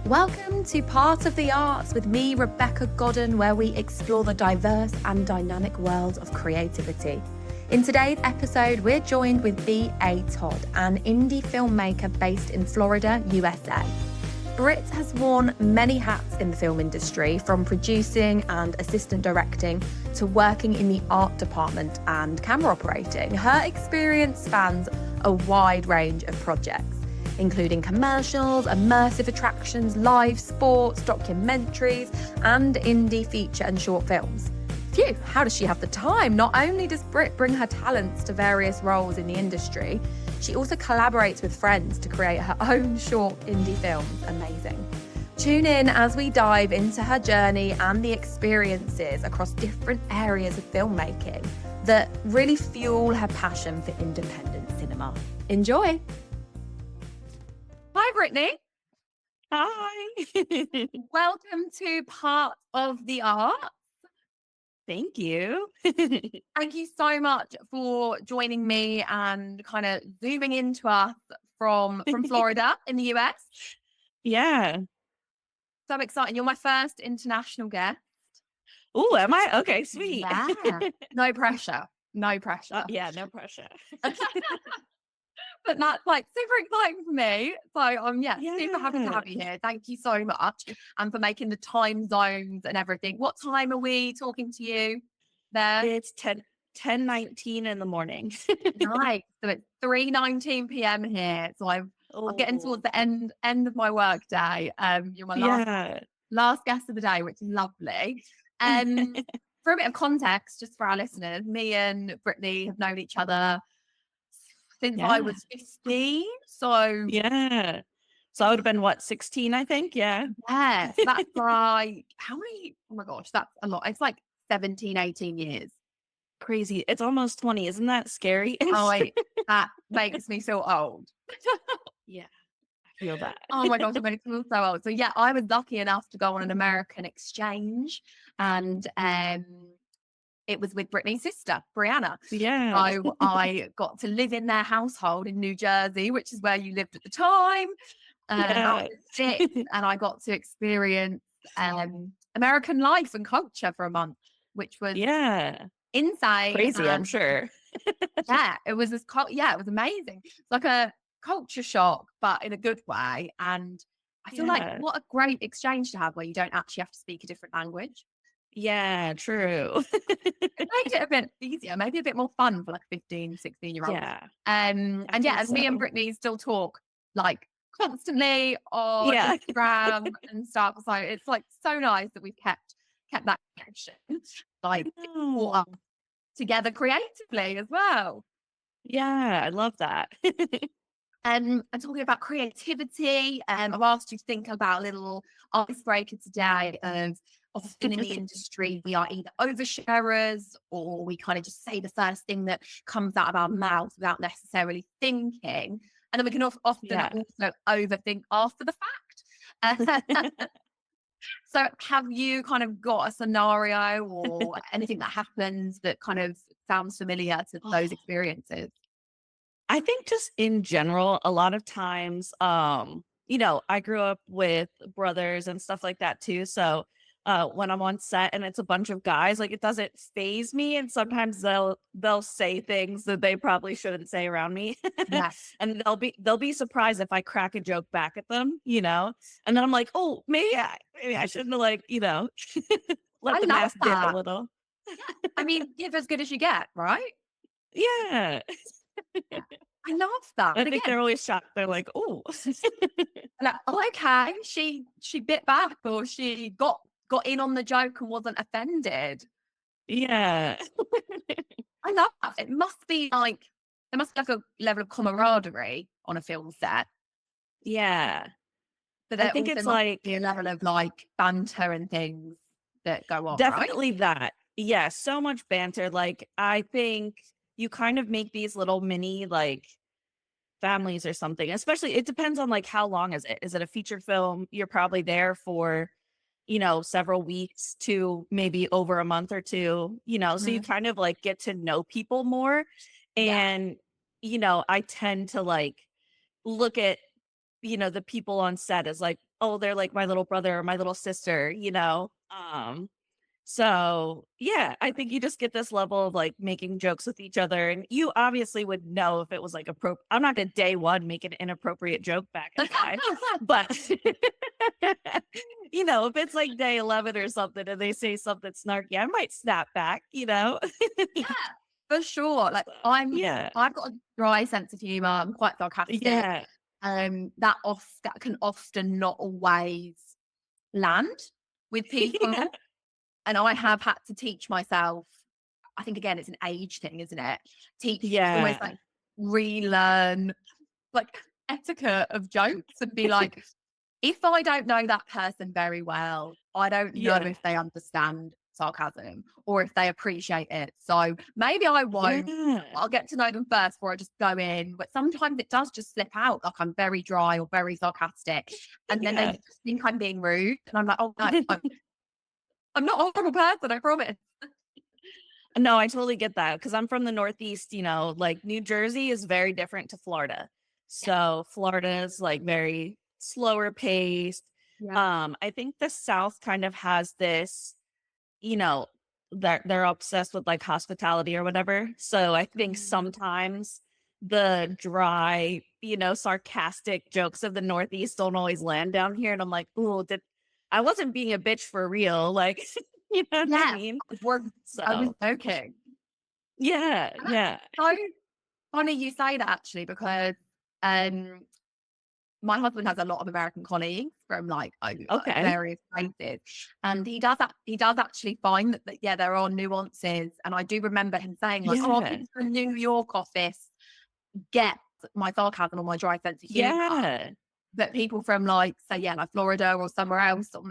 Welcome to Part of the Arts with me, Rebecca Godden, where we explore the diverse and dynamic world of creativity. In today's episode, we're joined with BA Todd, an indie filmmaker based in Florida, USA. Britt has worn many hats in the film industry, from producing and assistant directing to working in the art department and camera operating. Her experience spans a wide range of projects, including commercials, immersive attractions, live sports, documentaries, and indie feature and short films. Phew, how does she have the time? Not only does Britt bring her talents to various roles in the industry, she also collaborates with friends to create her own short indie films. Amazing. Tune in as we dive into her journey and the experiences across different areas of filmmaking that really fuel her passion for independent cinema. Enjoy. Hi, Brittany. Hi. Welcome to Part of the Art. Thank you. Thank you so much for joining me and kind of zooming into us from Florida in the US. Yeah. So exciting. You're my first international guest. Oh, am I? Okay, sweet. Yeah. No pressure. No pressure. Yeah, no pressure. But that's like super exciting for me. So I'm super happy to have you here. Thank you so much. And for making the time zones and everything. What time are we talking to you there? It's 10:19 in the morning. Nice. So it's 3:19 p.m. here. So I'm getting towards the end of my work day. You're my last guest of the day, which is lovely. For a bit of context, just for our listeners, me and Brittany have known each other since I was 15. So so I would have been 16, I think. Yeah. Yes, that's like how many? Oh my gosh, that's a lot. It's like 17, 18 years. Crazy. It's almost 20. Isn't that scary? That makes me feel old. Yeah, I feel that. Oh my gosh, it makes me feel so old. So yeah, I was lucky enough to go on an American exchange, and it was with Brittany's sister, Brianna. Yeah. So I got to live in their household in New Jersey, which is where you lived at the time. I was 6, and I got to experience American life and culture for a month, which was insane. Crazy, I'm sure. It was it was amazing. It's like a culture shock, but in a good way. And I feel like what a great exchange to have where you don't actually have to speak a different language. Yeah, true. It makes it a bit easier, maybe a bit more fun for like 15, 16-year-olds. Yeah. And me and Brittany still talk like constantly on Instagram and stuff. So it's like so nice that we've kept that connection, like together creatively as well. Yeah, I love that. And talking about creativity, I've asked you to think about a little icebreaker today of often in the industry, we are either oversharers or we kind of just say the first thing that comes out of our mouths without necessarily thinking. And then we can often also overthink after the fact. So have you kind of got a scenario or anything that happens that kind of sounds familiar to those experiences? I think just in general, a lot of times, I grew up with brothers and stuff like that too. So when I'm on set and it's a bunch of guys, like it doesn't phase me. And sometimes they'll say things that they probably shouldn't say around me. Yes. And they'll be surprised if I crack a joke back at them, And then I'm like, oh, maybe I shouldn't have let the mask dip a little. I mean, give as good as you get, right? Yeah. I love that. I think they're always shocked. They're like, oh. Like, okay, she bit back or she got in on the joke and wasn't offended. Yeah. I love that. It must be like, there must be like a level of camaraderie on a film set. Yeah. But I think it's like a level of like banter and things that go on. Definitely that. Yeah. So much banter. Like, I think you kind of make these little mini like families or something, especially it depends on like how long is it a feature film? You're probably there for several weeks to maybe over a month or two, so you kind of like get to know people more. And I tend to like look at the people on set as like, oh, they're like my little brother or my little sister, so yeah, I think you just get this level of like making jokes with each other. And you obviously would know if it was like appropriate. I'm not gonna day one make an inappropriate joke back at a guy, but if it's like day 11 or something and they say something snarky, I might snap back. Yeah, for sure. Like Yeah. I've got a dry sense of humor. I'm quite sarcastic. Yeah. That can often not always land with people. Yeah. And I have had to teach myself, I think again, it's an age thing, isn't it? Almost Yeah. like relearn like etiquette of jokes and be like, if I don't know that person very well, I don't know Yeah. if they understand sarcasm or if they appreciate it. So maybe I won't. Yeah. I'll get to know them first before I just go in. But sometimes it does just slip out, like I'm very dry or very sarcastic. And then they Yeah. just think I'm being rude. And I'm like, oh no, I'm not a horrible person, I promise. No, I totally get that because I'm from the Northeast, like New Jersey is very different to Florida. So Florida is like very slower paced. Yeah. I think the South kind of has this, you know, they're obsessed with like hospitality or whatever. So I think sometimes the dry, sarcastic jokes of the Northeast don't always land down here. And I'm like, oh, I wasn't being a bitch for real. Like, you know what I mean? I was So joking. yeah, And that's yeah. so funny you say that actually, because um my husband has a lot of American colleagues from like Okay. various places, and he does actually find that yeah, there are nuances. And I do remember him saying like, oh, Yeah. people from New York office get my sarcasm or my dry sense of humor, Yeah. but people from like, say, yeah, like Florida or somewhere else on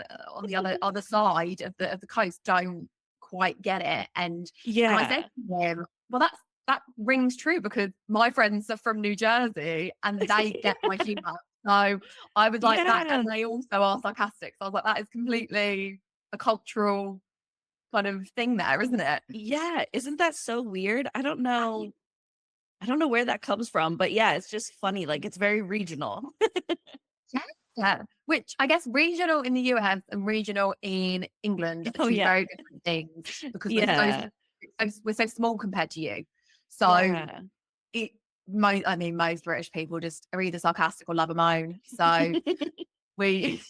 the other side of the coast don't quite get it. And I said Yeah. to him, well, that rings true because my friends are from New Jersey and they get my humor. So I was like that, Yeah. and they also are sarcastic. So I was like, that is completely a cultural kind of thing there, isn't it? Yeah. Isn't that so weird? I don't know. I don't know where that comes from, but yeah, it's just funny. Like it's very regional. Yeah. Yeah. Which I guess regional in the US and regional in England are Oh two yeah. very different things because Yeah. we're so small compared to you. So Yeah. it most British people just are either sarcastic or love a moan. So we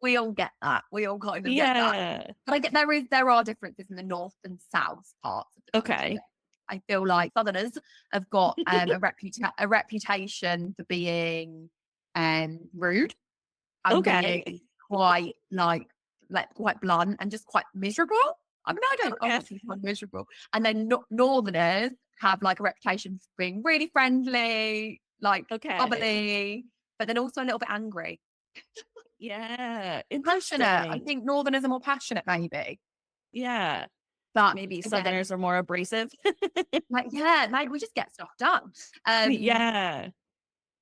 we all get that. We all kind of get that. Yeah. But I get there are differences in the north and south parts of the country. Okay. I feel like Southerners have got a reputation for being rude and Okay. being quite quite blunt and just quite miserable. I mean, I don't Okay. obviously find miserable. And then Northerners have like a reputation for being really friendly, like Okay. bubbly, but then also a little bit angry. Yeah. Passionate. I Interesting. think Northerners are more passionate, maybe. Yeah. But Maybe again, Southerners are more abrasive. like, yeah, maybe we just get stuff done. Um, Yeah.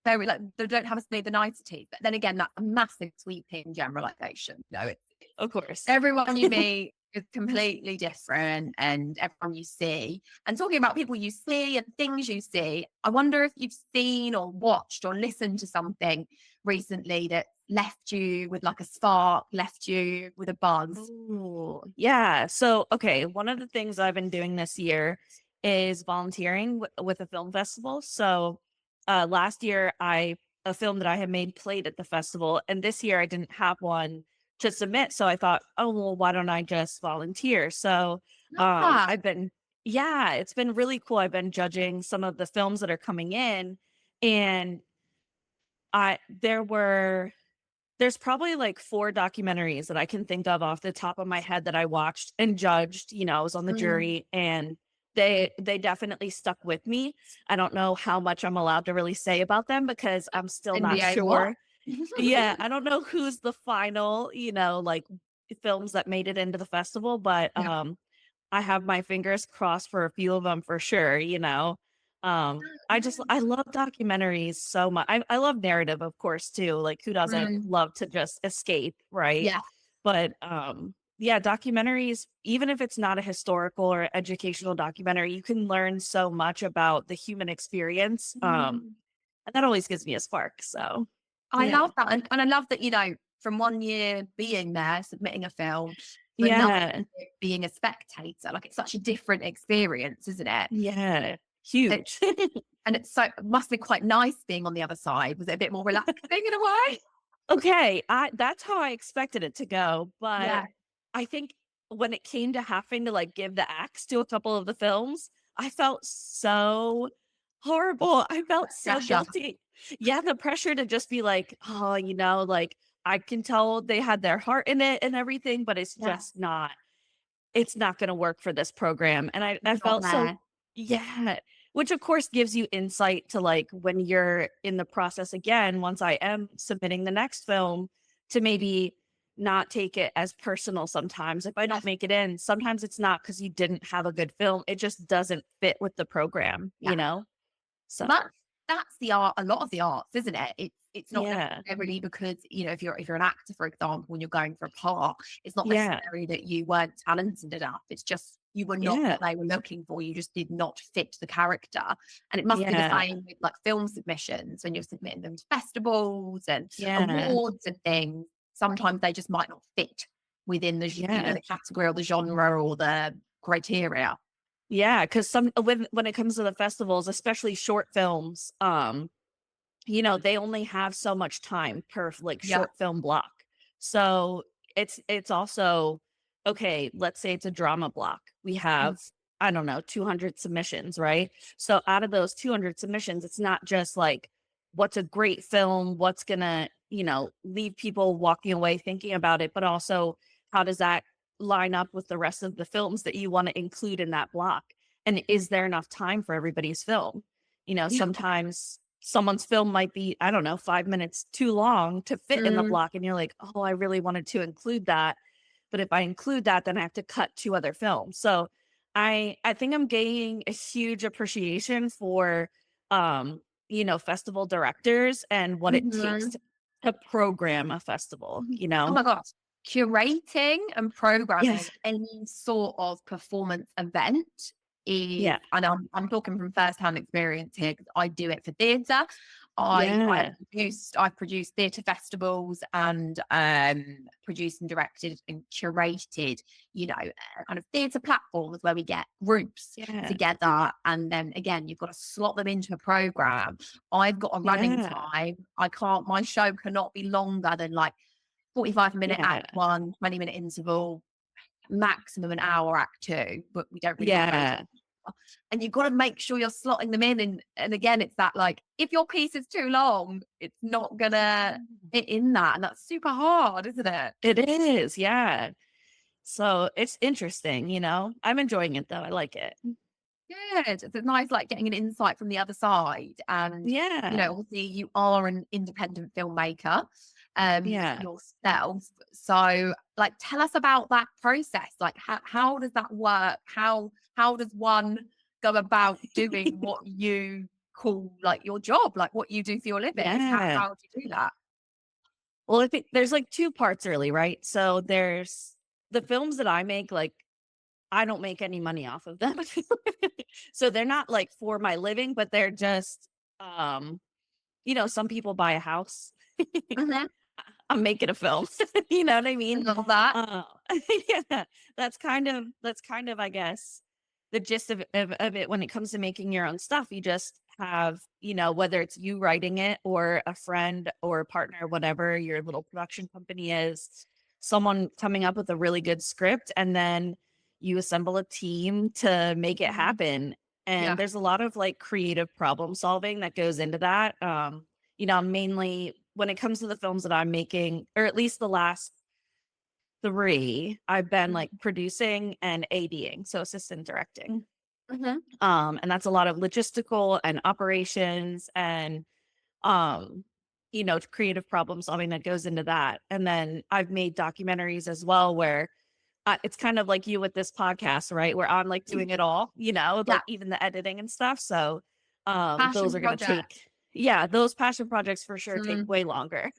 Very like they don't have the nicety. But then again, that's a massive sweeping generalization. Of course. Everyone you meet is completely different, and everyone you see. And talking about people you see and things you see, I wonder if you've seen or watched or listened to something recently that left you with like a spark, left you with a buzz. Ooh, yeah. So, okay, one of the things I've been doing this year is volunteering with a film festival. So, last year, a film that I had made played at the festival, and this year I didn't have one to submit. So I thought, oh well, why don't I just volunteer? So, Love that. yeah, it's been really cool. I've been judging some of the films that are coming in, and I there were there's probably like 4 documentaries that I can think of off the top of my head that I watched and judged. I was on the Mm, jury, and they definitely stuck with me. I don't know how much I'm allowed to really say about them because I'm still not NBA what? sure. Yeah, I don't know who's the final, like films that made it into the festival, but Yeah. I have my fingers crossed for a few of them for sure. I love documentaries so much. I love narrative, of course, too. Like who doesn't Mm, love to just escape, right? yeah. But yeah, documentaries, even if it's not a historical or educational documentary, you can learn so much about the human experience. Mm. And that always gives me a spark. So I yeah. love that. And I love that, from 1 year being there, submitting a film, to another Yeah. year being a spectator, like it's such a different experience, isn't it? Yeah. It Huge. and it must be quite nice being on the other side. Was it a bit more relaxing in a way? Okay, that's how I expected it to go, but Yeah. I think when it came to having to, like, give the axe to a couple of the films, I felt so horrible. I felt so Pressure. guilty. Yeah, the pressure to just be like, "Oh, like, I can tell they had their heart in it and everything, but Yeah. it's not gonna work for this program." And I It's not felt so. there. Yeah, which of course gives you insight to, like, when you're in the process again, once I am submitting the next film, to maybe not take it as personal sometimes. If I Yeah. don't make it in, sometimes it's not because you didn't have a good film, it just doesn't fit with the program, Yeah. So, That's the art, a lot of the arts, isn't it? It's not yeah, necessarily because, if you're an actor, for example, and you're going for a part, it's not yeah, necessarily that you weren't talented enough. It's just you were not yeah, what they were looking for. You just did not fit the character. And it must be the yeah, same with like film submissions when you're submitting them to festivals and yeah, awards and things. Sometimes they just might not fit within yeah. the category or the genre or the criteria. Yeah, because when it comes to the festivals, especially short films, they only have so much time per like Yeah. short film block. So it's also okay, let's say it's a drama block. We have, I don't know, 200 submissions, right? So out of those 200 submissions, it's not just like what's a great film, what's gonna, leave people walking away thinking about it, but also how does that line up with the rest of the films that you want to include in that block? And is there enough time for everybody's film? Yeah. Sometimes someone's film might be, I don't know, 5 minutes too long to fit in the Mm, block. And you're like, oh, I really wanted to include that. But if I include that, then I have to cut two other films. So I think I'm gaining a huge appreciation for festival directors and what it takes mhm. to program a festival. Oh my gosh. Curating and programming Yes. any sort of performance event Yeah. and I'm talking from first-hand experience here because I do it for theatre. Yeah. I've produced theatre festivals and produced and directed and curated, kind of theatre platforms where we get groups Yeah. together, and then again you've got to slot them into a program. I've got a running Yeah. time. My show cannot be longer than like 45-minute Yeah. act one, 20-minute interval, maximum an hour act two, but we don't really want to go Yeah. and you've got to make sure you're slotting them in. And again, it's that like, if your piece is too long, it's not gonna fit in that. And that's super hard, isn't it? It is. Yeah. So it's interesting. I'm enjoying it though. I like it. Good. It's nice, like getting an insight from the other side. And, Yeah. obviously you are an independent filmmaker Yeah. yourself. So like, tell us about that process. Like, how does that work? How does one go about doing what you call like your job, like what you do for your living? Yeah. How do you do that? Well, I think there's like two parts really, right? So there's the films that I make, like I don't make any money off of them. So they're not like for my living, but they're just some people buy a house. Mhm. I'm making a film. You know what I I mean? love that. Uh, yeah, that's kind of, I guess, the gist of it when it comes to making your own stuff. You just have, whether it's you writing it or a friend or a partner, whatever your little production company is, someone coming up with a really good script, and then you assemble a team to make it Mhm. happen. And Yeah. there's a lot of like creative problem solving that goes into that. Mainly when it comes to the films that I'm making, or at least the last three, I've been like producing and ADing, so assistant directing. Mhm. And that's a lot of logistical and operations and um, creative problem solving that goes into that. And then I've made documentaries as well where it's kind of like you with this podcast, right? Where I'm like doing it all, Yeah. like even the editing and stuff. So those Passion are gonna project. take, yeah, those passion projects for sure take Mm, way longer.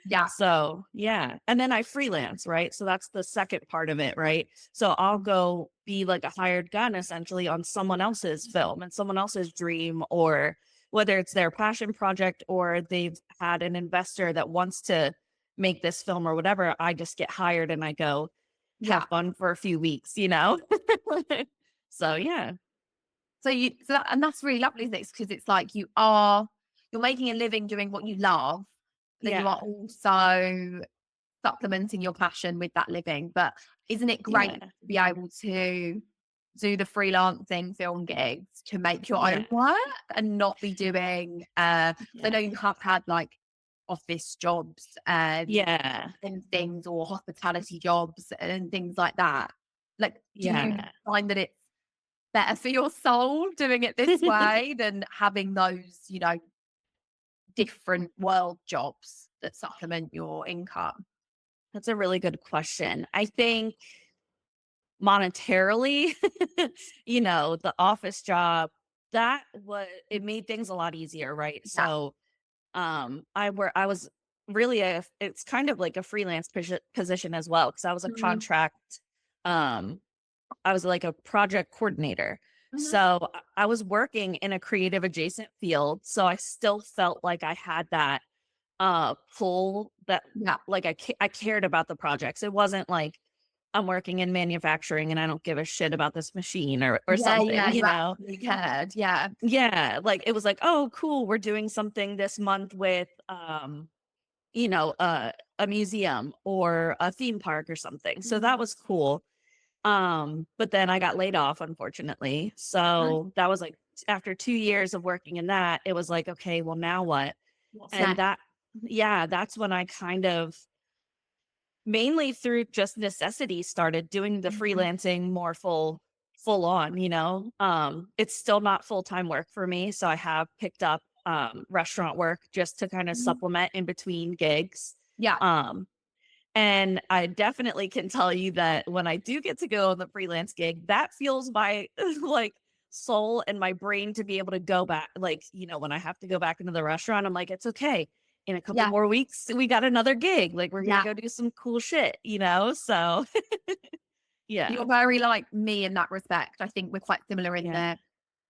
yeah. So yeah. And then I freelance, right? So that's the second part of it, right? So I'll go be like a hired gun essentially on someone else's film and someone else's dream or whether it's their passion project or they've had an investor that wants to make this film or whatever, I just get hired and I go have Yeah. fun for a few weeks, you know? So yeah. And that's really lovely, isn't it? Because it's like you're making a living doing what you love, then you are Yeah. also supplementing your passion with that living. But isn't it great Yeah. to be able to do the freelancing film gigs to make your Yeah. own work and not be doing I Yeah. know you have had like office jobs Yeah. and things, or hospitality jobs and things like that. Like, do you Yeah. find that it's better for your soul doing it this way than having those, different world jobs that supplement your income? That's a really good question. I think monetarily, the office job, that was it made things a lot easier, right? Yeah. So, I was really it's kind of like a freelance position as well because I was a Mhm. contract, um, I was like a project coordinator. Mhm. So I was working in a creative adjacent field, so I still felt like I had that pull that Yeah. like I cared about the projects. It wasn't like I'm working in manufacturing and I don't give a shit about this machine or Yeah, something, yeah, you actually cared. Yeah. Yeah, like it was like, "Oh, cool, we're doing something this month with you know, uh a museum or a theme park or something." So that Mhm. was cool. But then I got laid off unfortunately. Mhm. So that was like after 2 years of working in that, it was like, "Okay, well now what?" What's And next? that yeah, that's when I kind of mainly through just necessity started doing the Mhm. freelancing more full on, it's still not full-time work for me, so I have picked up restaurant work just to kind of Mhm. supplement in between gigs. Yeah. Um and I definitely can tell you that when I do get to go on the freelance gig, that fuels my like soul and my brain to be able to go back. Like, when I have to go back into the restaurant, I'm like, it's okay. In a couple Yeah. more weeks, we got another gig. Like, we're gonna Yeah. go do some cool shit. So yeah. You're very like me in that respect. I think we're quite similar in Yeah. there.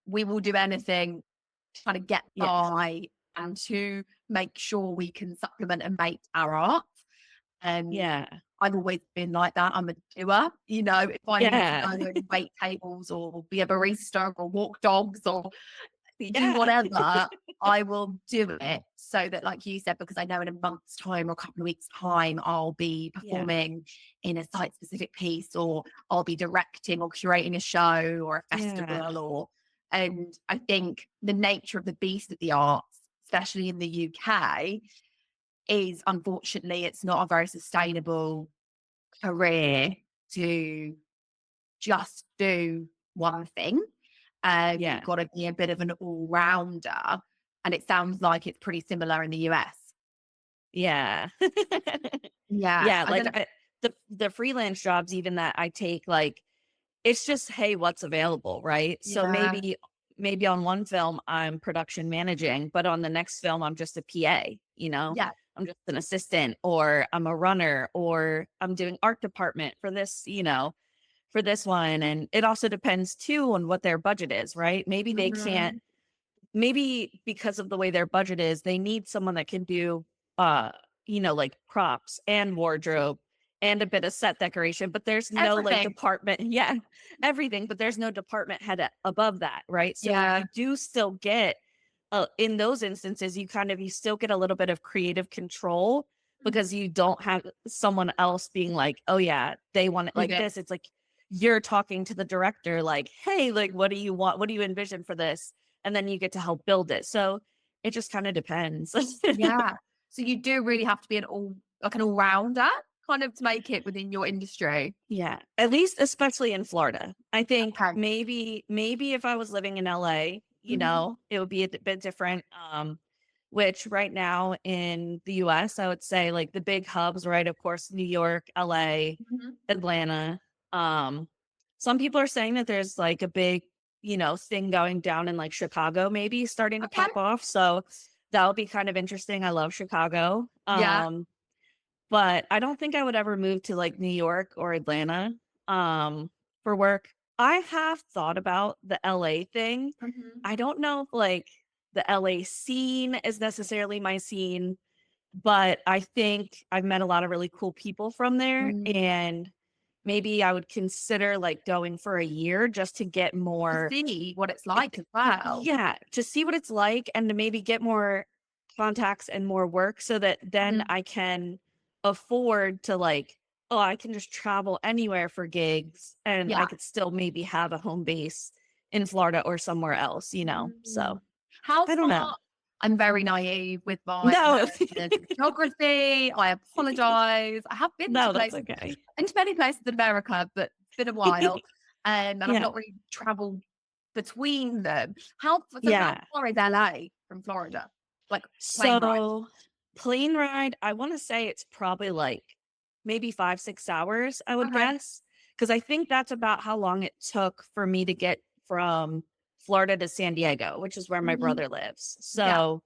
We will do anything to kind of get Yeah. by and to make sure we can supplement and make our art. And Yeah. I've always been like that. I'm a doer. If I need to go Yeah. and wait tables or be a barista or walk dogs or do Yeah. whatever, I will do it so that, like you said, because I know in a month's time or a couple of weeks' time, I'll be Yeah. performing in a site specific piece, or I'll be directing or curating a show or a Yeah. festival, and I think the nature of the beast of the arts, especially in the UK, is unfortunately it's not a very sustainable career to just do one thing. You've Yeah. got to be a bit of an all-rounder, and it sounds like it's pretty similar in the US. Yeah. Yeah, Yeah, I like, don't. the freelance jobs even that I take, like, it's just, hey, what's available, right? So Yeah, maybe on one film I'm production managing, but on the next film I'm just a PA. yeah, I'm just an assistant or I'm a runner or I'm doing art department for this one. And it also depends too on what their budget is, right? Maybe they can't mhm, maybe because of the way their budget is, they need someone that can do uh, like props and wardrobe and a bit of set decoration, but there's no like everything. department, yeah, everything, but there's no department head above that, right? So Yeah, you do still get in those instances, you still get a little bit of creative control because you don't have someone else being like, oh yeah, they want it you like do. this. It's like you're talking to the director, like, hey, like, what do you want? What do you envision for this? And then you get to help build it. So it just kind of depends. Yeah, so you do really have to be an all-rounder, kind of to make it within your industry. Yeah, at least especially in Florida. I think Okay. maybe if I was living in LA, Mhm, it would be a bit different. Which right now in the US, I would say like the big hubs, right? Of course, New York, LA, mhm. Atlanta. Um, some people are saying that there's like a big, thing going down in like Chicago, maybe starting to Okay. pop off. So that'll be kind of interesting. I love Chicago. Yeah. But I don't think I would ever move to, like, New York or Atlanta, for work. I have thought about the LA thing. Mhm. I don't know if, like the LA scene is necessarily my scene, but I think I've met a lot of really cool people from there, Mm. and maybe I would consider like going for a year just to get To more. see what it's like as well. Yeah, to see what it's like and to maybe get more contacts and more work so that then Mhm. I can afford to like, oh, I can just travel anywhere for gigs and Yeah. I could still maybe have a home base in Florida or somewhere else, you know? Mm. So How I don't know. far I'm very naive with my No, American geography. I apologize. I have been to no, that's places, okay. into many places in America, but it's been a while, and I've Yeah. not really traveled between them. How Yeah. far is LA from Florida? Like plane ride? So plane ride, I want to say it's probably like maybe 5, 6 hours, I would Okay. guess. Cause I think that's about how long it took for me to get from Florida to San Diego, which is where my Mhm. brother lives. Yeah. So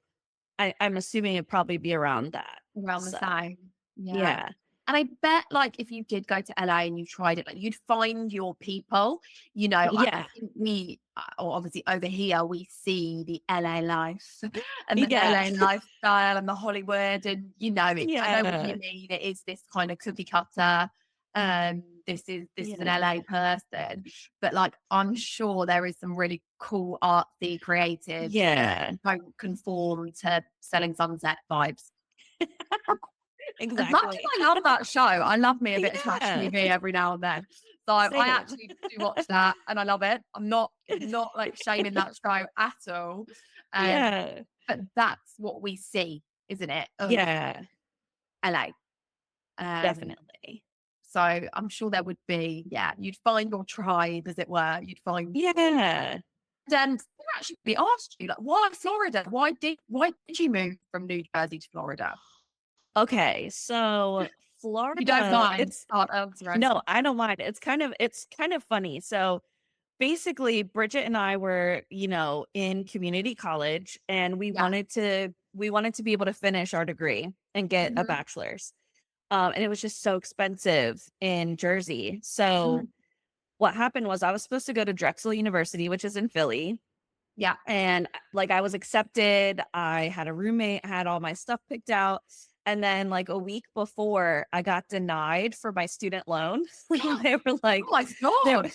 I'm assuming it'd probably be around that. Around the So same. Yeah. yeah. And I bet, like, if you did go to LA and you tried it, like, you'd find your people. You know, I Yeah. think or obviously over here, we see the LA life and the Yeah. LA lifestyle and the Hollywood, and I know what you Yeah. mean. It is this kind of cookie cutter. This is an Yeah. LA person, but like, I'm sure there is some really cool artsy creatives that Yeah. don't conform to selling sunset vibes. As much as Exactly. I love that show, I love me a bit of trash Yeah. TV every now and then. So I Same. actually do watch that and I love it. I'm not like shaming that show at all. Um, Yeah. but that's what we see, isn't it, of Yeah. LA. Um, Definitely. so I'm sure there would be, yeah, you'd find your tribe, as it were. You'd find Yeah. then actually asked you, like, why Florida? Why did you move from New Jersey to Florida? Okay, so If you don't Florida, mind, it's start answering. no, I don't mind. It's kind of funny. So basically, Bridget and I were, in community college and Yeah. we wanted to be able to finish our degree and get a Mhm. bachelor's. And it was just so expensive in Jersey. So Mhm. what happened was I was supposed to go to Drexel University, which is in Philly. Yeah. And, like, I was accepted, I had a roommate, had all my stuff picked out, and then, like, a week before, I got denied for my student loan. They were Oh like my they were god.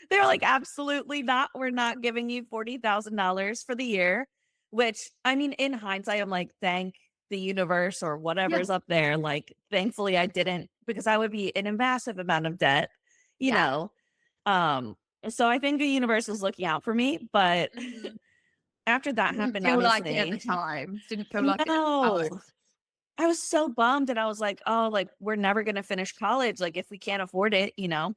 they were like, "Absolutely not, we're not giving you $40,000 for the year," which, I mean, in hindsight, I'm like, "Thank the universe or Yeah. whatever's up there," like, thankfully, I didn't because I would be in a massive amount of debt, you Yeah. know? Um, so I think the universe was looking out for me, but Mhm. after that Didn't happened, feel like it at the obviously time. Didn't feel like it at the no, time. I was so bummed and I was like, "Oh, like, we're never gonna finish college, like, if we can't afford it," you know?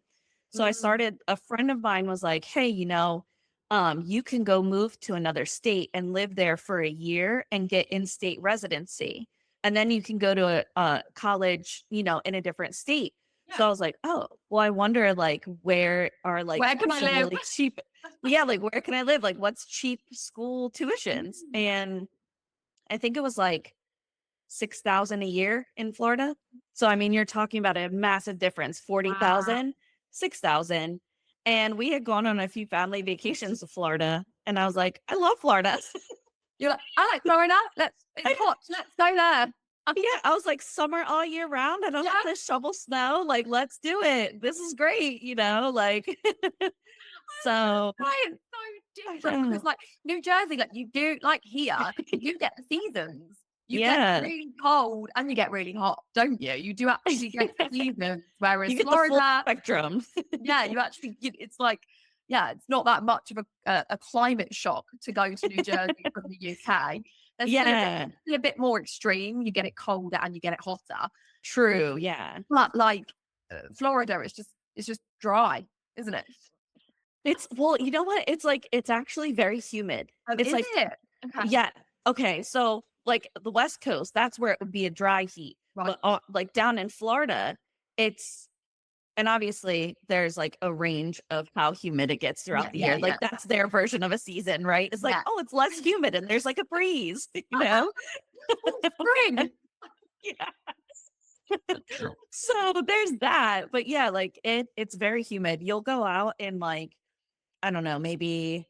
So Mm. a friend of mine was like, "Hey, you can go move to another state and live there for a year and get in-state residency, and then you can go to a college, in a different state." Yeah. So I was like, "Oh, well, I wonder, like, where are, like, Where can I some live? really cheap." Yeah, like, where can I live? Like, what's cheap school tuitions? Mm. And I think it was, like, 6,000 a year in Florida. So, I mean, you're talking about a massive difference, Wow. 40,000, 6,000. And we had gone on a few family vacations to Florida, and I was like, "I love Florida." You're like, "I like Florida. It's I hot. Let's go there." Yeah, I was like, "Summer all year round, I don't Yeah. have to shovel snow, like, let's do it. This is great," like so Why it's so I different because, know. like, New Jersey, like, you do like here, you do get the seasons. You get Yeah. really cold and you get really hot, don't you? You do actually get seasons, whereas You get the full Florida, spectrum. yeah, it's like, yeah, it's not that much of a climate shock to go to New Jersey from the UK. There's Yeah. still a bit more extreme. You get it colder and you get it hotter. True, yeah. But like Florida, it's just dry, isn't it? It's well, you know what? It's like it's actually very humid. Oh, It's is like it? Okay. yeah, okay, so, like, the West Coast, that's where it would be a dry heat, Right. but, like, down in Florida, it's and obviously, there's, like, a range of how humid it gets Yeah, throughout the yeah, year, yeah. like, that's their version of a season, right? It's like, Yeah. "Oh, it's less humid and there's, like, a breeze," you know? Oh, spring. Yeah. So, there's that, but yeah, like, it's very humid. You'll go out in, like, I don't know, maybe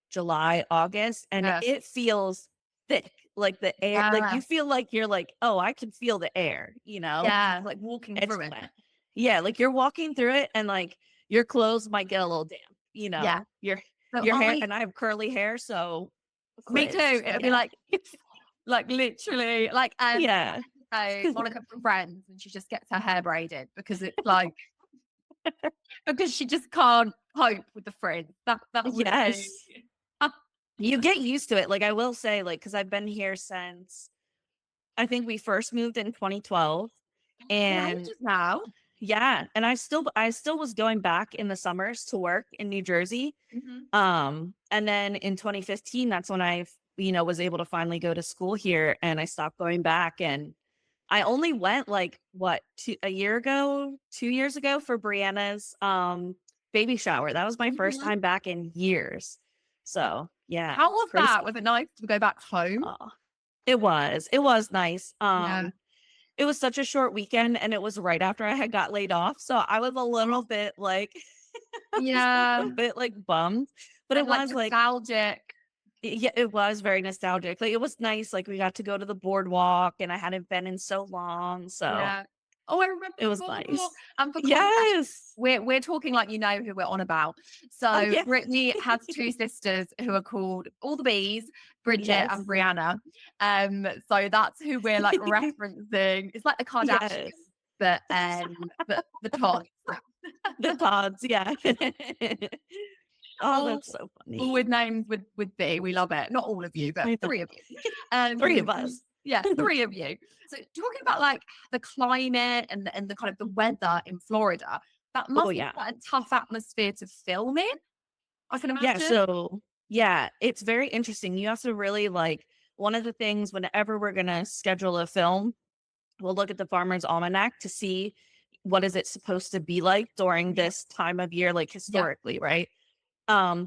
July, August, and Yeah. it feels thick. Like the air, like you feel like you're like, oh, I can feel the air, you know? Yeah, like walking It's through it. wet. Yeah, like you're walking through it and like your clothes might get a little damp, you know. Yeah. So Your hair, and I have curly hair, so me too. frizz. It'd be Yeah. like literally like Yeah. Monica from Friends when she just gets her hair braided because it's like because she just can't cope with the frizz. That would Yes. be You get used to it. Like I will say, like, because I've been here since I think we first moved in 2012. And ages now. yeah, and I still was going back in the summers to work in New Jersey. And then in 2015, that's when I, was able to finally go to school here, and I stopped going back. And I only went like what, a year ago, 2 years ago for Brianna's baby shower. That was my first time back in years. So yeah. How was crazy. that? Was it nice to go back home? It was nice. Yeah. It was such a short weekend, and it was right after I had got laid off. So I was a little bit like, Yeah. a bit like bummed, but it And, like, was like, nostalgic. yeah, it was very nostalgic. Like it was nice. Like we got to go to the boardwalk, and I hadn't been in so long. So Yeah. Oh, I remember it was the nice. boardwalk. And for context, Yes. we're talking like you know who we're on about. So yeah. Brittany has two sisters who are called all the bees, Bridget Yes. and Brianna. So that's who we're like referencing. It's like the Kardashians, Yes. but the Todd. The Todds, yeah. Oh, that's so All funny. with names with B. We love it. Not all of you, but I know. 3 of you. 3 of us. Yeah, 3 of you. So talking about like the climate and the kind of the weather in Florida, that must be yeah. quite a tough atmosphere to film in. I can Yeah, imagine. so yeah, it's very interesting. You have to really like, one of the things whenever we're gonna schedule a film, we'll look at the Farmer's Almanac to see what is it supposed to be like during this time of year, like historically, right?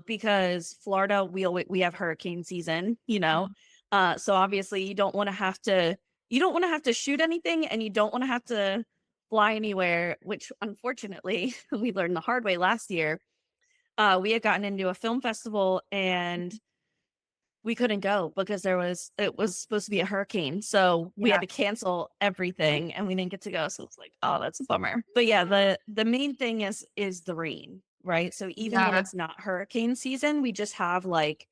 Because Florida, we have hurricane season, so obviously you don't want to have to shoot anything, and you don't want to have to fly anywhere, which unfortunately we learned the hard way last year. We had gotten into a film festival, and we couldn't go because it was supposed to be a hurricane. So we had to cancel everything, and we didn't get to go. So it's like, oh, that's a bummer. But yeah, the main thing is the rain, right? So even when it's not hurricane season, we just have like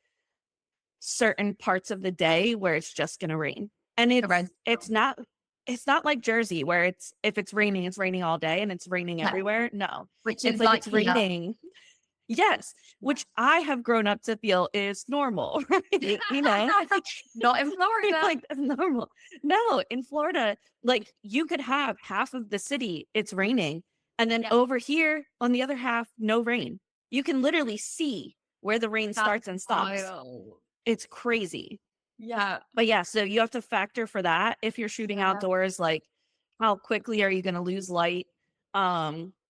certain parts of the day where it's just gonna rain. And it's not like Jersey where if it's raining all day and it's raining everywhere. No. Which It's is like like it's raining. Yes, which I have grown up to feel is normal, right? Not in Florida. Like that's normal. No, in Florida, like you could have half of the city, it's raining. And then over here on the other half, no rain. You can literally see where the rain starts and stops. It's crazy. Yeah. But yeah, so you have to factor for that. If you're shooting outdoors, like how quickly are you going to lose light?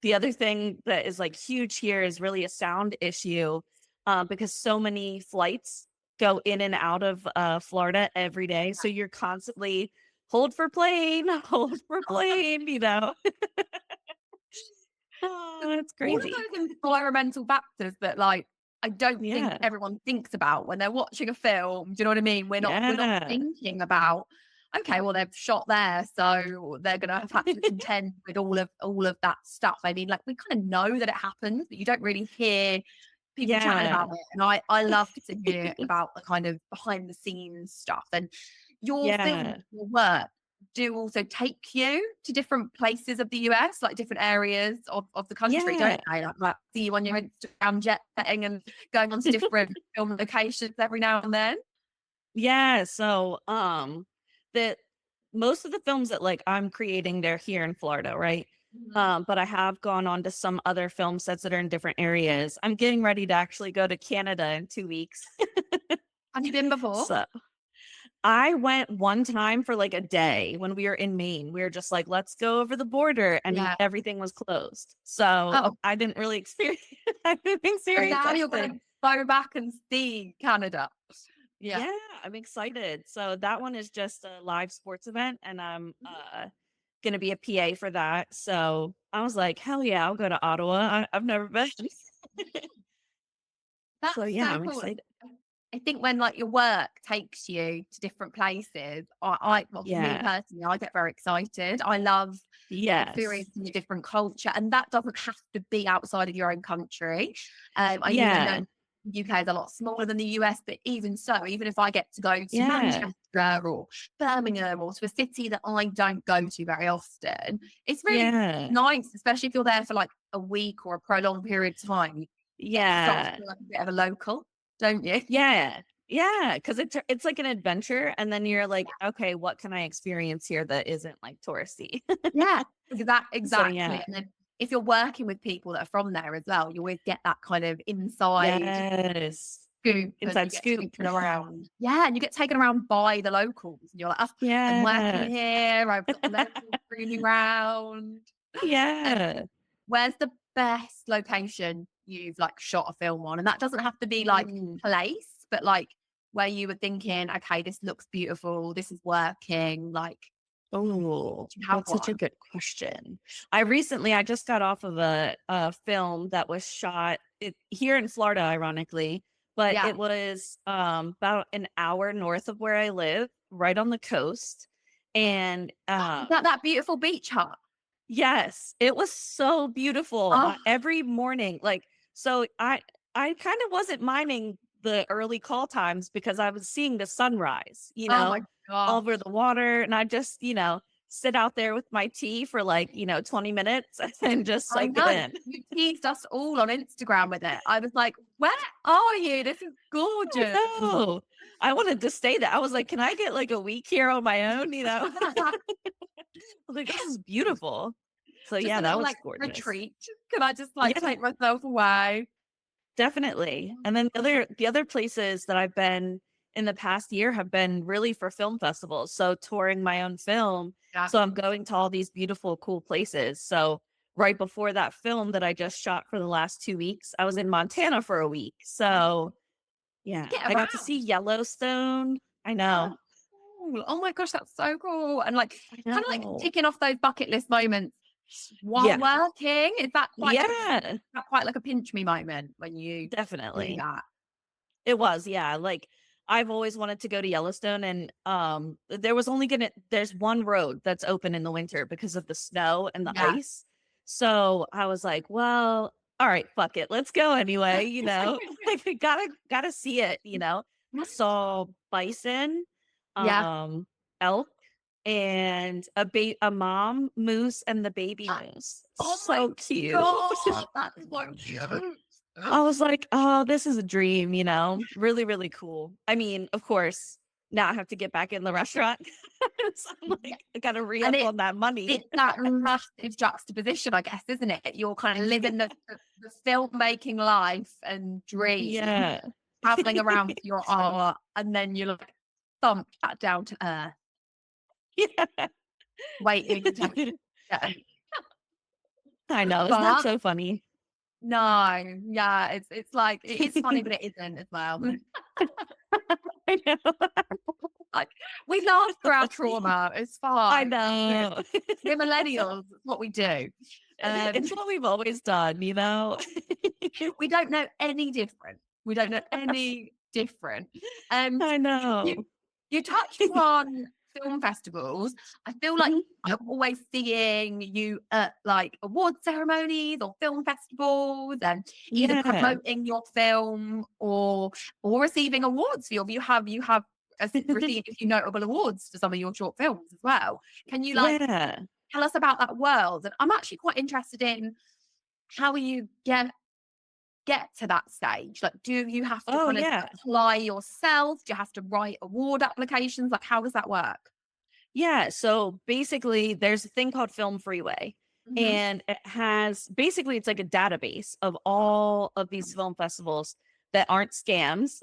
The other thing that is like huge here is really a sound issue, because so many flights go in and out of Florida every day. So you're constantly hold for plane, Oh, it's All of crazy. those environmental factors that like I don't think everyone thinks about when they're watching a film. Do you know what I mean? We're not thinking about, okay, well, they've shot there, so they're gonna have to contend with all of that stuff. I mean, like we kind of know that it happens, but you don't really hear people chatting about it. And I love to hear about the kind of behind the scenes stuff. And your film, your work do also take you to different places of the US, like different areas of the country, don't they? Like see you on your Instagram jet setting and going on to different film locations every now and then. Yeah, so the most of the films that like I'm creating, they're here in Florida, right? But I have gone on to some other film sets that are in different areas. I'm getting ready to actually go to Canada in 2 weeks. Have you been before? So I went one time for like a day when we were in Maine. We were just like, let's go over the border, and everything was closed. So I didn't really experience anything serious. Now you're going to go back and see Canada. Yeah, I'm excited. So that one is just a live sports event, and I'm going to be a PA for that. So I was like, hell yeah, I'll go to Ottawa. I've never been. That's So yeah, so I'm cool. excited. I think when like your work takes you to different places, well, for me Yeah. personally, I get very excited. I love Yes. experiencing a different culture, and that doesn't have to be outside of your own country. I mean, I know Yeah. UK is a lot smaller than the US, but even so, even if I get to go to Yeah. Manchester or Birmingham or to a city that I don't go to very often, it's really Yeah. nice, especially if you're there for like a week or a prolonged period of time. You start to Yeah. feel like a bit of a local, don't you? Yeah. Yeah. Because it's like an adventure. And then you're like, okay, what can I experience here that isn't like touristy? Yeah, So exactly. yeah. And then if you're working with people that are from there as well, you always get that kind of inside Yes. scoop, and you Inside get scoop. taken around. Yeah, and you get taken around by the locals, and you're like, "Oh, I'm working Yeah. here. I've got the locals bringing me round." Um, Yeah. where's the best location you've like shot a film on? And that doesn't have to be like Mm. place, but like where you were thinking, okay, this looks beautiful, this is working. Like, Oh, do you have that's such a one? good question. I just got off of a film that was shot here in Florida, ironically, but Yeah, it was about an hour north of where I live, right on the coast. And is that beautiful beach hut? yes, it was so beautiful. Oh, Every morning, like so I kind of wasn't minding the early call times because I was seeing the sunrise, oh my over gosh. the water, and I just, sit out there with my tea for like, 20 minutes and just I soak it know. in. You teased us all on Instagram with it. I was like, where are you? This is I gorgeous. know. I wanted to stay there. I was like, can I get like a week here on my own, I was like, this is beautiful. So Just yeah, a that little was like gorgeous. retreat. Can I just like Yeah. take myself away? Definitely. And then the other places that I've been in the past year have been really for film festivals. So touring my own film. Yeah. So I'm going to all these beautiful, cool places. So right before that film that I just shot for the last 2 weeks, I was in Montana for a week. So yeah, Get I got to see around. Yellowstone. I know. Oh, cool. Oh my gosh, that's so cool. And like I kind of like know. ticking off those bucket list moments while Yeah. working. Is Yeah, that quite like a pinch me moment when you do definitely. that? It was, yeah. Like I've always wanted to go to Yellowstone, and there's one road that's open in the winter because of the snow and the Yeah. ice. So I was like, well, all right, fuck it. Let's go anyway, Like we gotta see it, I saw bison, Yeah. elk, and a mom moose and the baby moose. Oh my So cute. god, that's so cute. I was like, "Oh, this is a dream," Really, really cool. I mean, of course, now I have to get back in the restaurant. So I'm Yeah. like, I gotta And re-up on that money. it's that massive juxtaposition, I guess, isn't it? You're kind of living the filmmaking life and dream, Yeah. traveling around with your art, and then you're like thumped back down to earth, Yeah. waiting to yeah. I know, isn't that But so funny? no, yeah, it's like it is funny, but it isn't as well. I know. Like we laugh through our trauma. It's I fine. know. We're millennials. It's what we do. It's what we've always done, We don't know any different. We don't know any different. Um, I know. you touched on film festivals. I feel like Mhm. I'm always seeing you at like award ceremonies or film festivals, and either Yeah. promoting your film or receiving awards for you have received a few notable awards for some of your short films as well. Can you like Yeah. tell us about that world? And I'm actually quite interested in how you get to that stage. Like, do you have to Oh, kind of yeah. apply yourself? Do you have to write award applications? Like, how does that work? Yeah, so basically there's a thing called Film Freeway, Hmm. and it's like a database of all of these film festivals that aren't scams.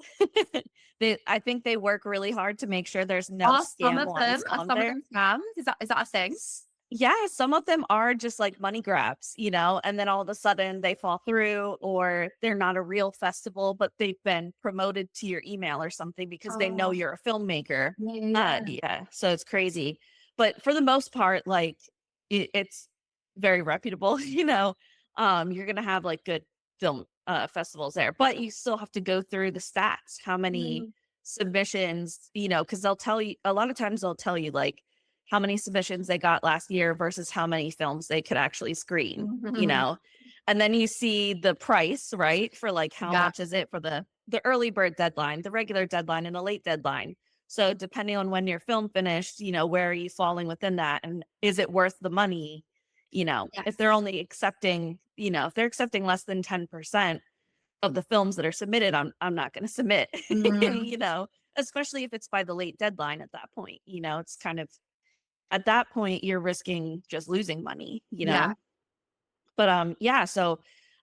I think they work really hard to make sure there's no scam ones Are on some of there. them scams? Is that a thing? Yeah, some of them are just like money grabs, and then all of a sudden they fall through, or they're not a real festival, but they've been promoted to your email or something because they know Oh, you're a filmmaker. yeah, yeah. Yeah, so it's crazy. But for the most part, like it's very reputable, you're gonna have like good film festivals there, but you still have to go through the stats, how many submissions, because they'll tell you, a lot of times they'll tell you like how many submissions they got last year versus how many films they could actually screen, and then you see the price, right, for like how much is it for the early bird deadline, the regular deadline, and a late deadline. So depending on when your film finished, where are you falling within that, and is it worth the money? If they're only accepting, if they're accepting less than 10% of the films that are submitted, I'm not going to submit, especially if it's by the late deadline at that point. It's kind of, at that point, you're risking just losing money, But so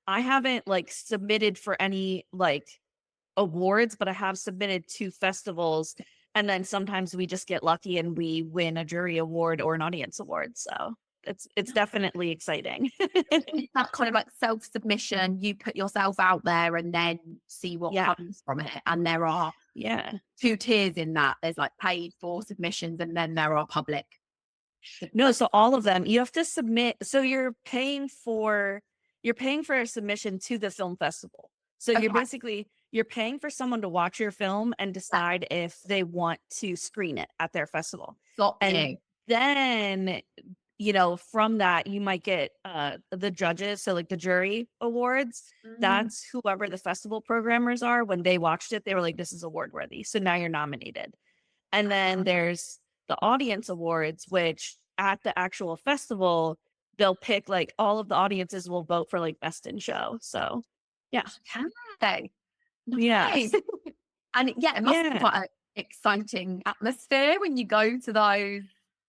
I haven't like submitted for any like awards, but I have submitted to festivals, and then sometimes we just get lucky and we win a jury award or an audience award. So it's definitely exciting. It's that kind of like self-submission. You put yourself out there and then see what comes from it. And there are two tiers in that. There's like paid for submissions, and then there are public. No, so all of them, you have to submit. So you're paying for a submission to the film festival. So you're paying for someone to watch your film and decide if they want to screen it at their festival. And then, from that, you might get the judges. So like the jury awards, that's whoever the festival programmers are. When they watched it, they were like, this is award worthy. So now you're nominated. And then there's the audience awards, which at the actual festival, they'll pick like all of the audiences will vote for like best in show. So Can they? Nice. And it must be quite an exciting atmosphere when you go to those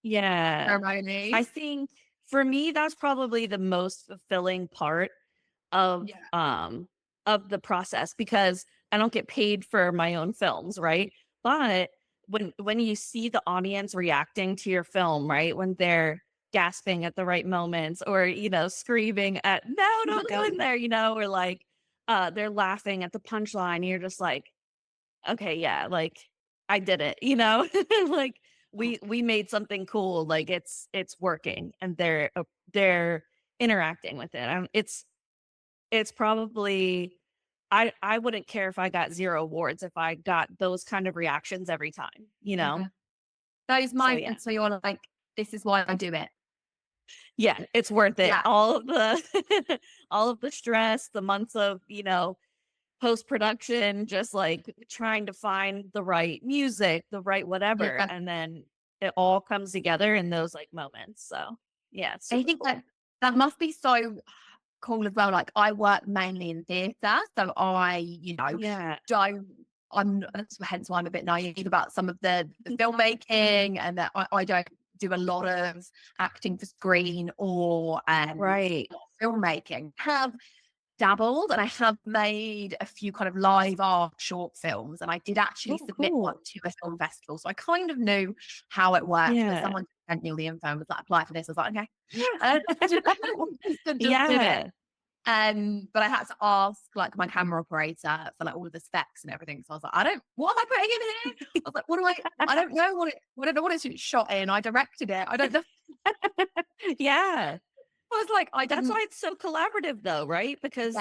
ceremonies. I think for me, that's probably the most fulfilling part of the process, because I don't get paid for my own films, right? But when you see the audience reacting to your film, right, when they're gasping at the right moments, or screaming at no, don't go in there, or like they're laughing at the punchline, you're just like, okay, like I did it, like we made something cool, like it's working, and they're interacting with it. It's probably, I wouldn't care if I got 0 awards if I got those kind of reactions every time, Those moments where you're like, this is why I do it. Yeah, it's worth it. All of the all of the stress, the months of, post-production, just like trying to find the right music, the right whatever, and then it all comes together in those like moments. So I think that must be so cool as well. Like I work mainly in theatre, so I hence why I'm a bit naive about some of the filmmaking, and that I don't do a lot of acting for screen or filmmaking. Have dabbled, and I have made a few kind of live art short films, and I did actually submit one to a film festival, so I kind of knew how it worked. But someone sent me all the info and was like, apply for this. I was like, okay. Did it. But I had to ask like my camera operator for like all of the specs and everything. So I was like, what am I putting in here? I was like, I don't know what it's shot in. I directed it. I don't know. I was like, that's why it's so collaborative though, right? Because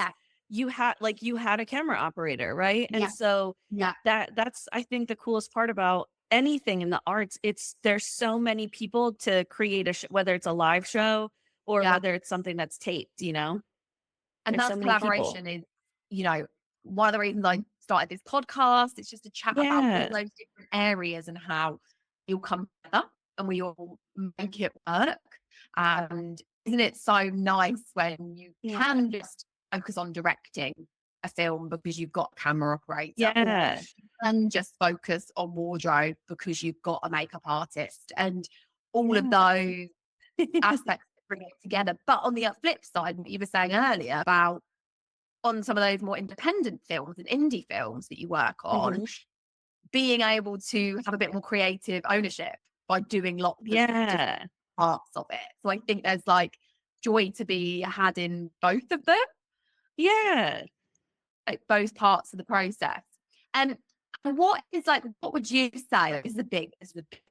you had a camera operator, right? And so that's, I think, the coolest part about anything in the arts. There's so many people to create whether it's a live show or whether it's something that's taped, And that's collaboration is, one of the reasons I started this podcast. It's just to chat about all those different areas and how you'll come together and we all make it work. And isn't it so nice when you can just focus on directing a film because you've got a camera operator, and just focus on wardrobe because you've got a makeup artist, and all of those aspects bring it together. But on the flip side, what you were saying earlier about on some of those more independent films and indie films that you work on, being able to have a bit more creative ownership by doing lots of different parts of it. So I think there's like joy to be had in both of them. Like both parts of the process. And what would you say is the big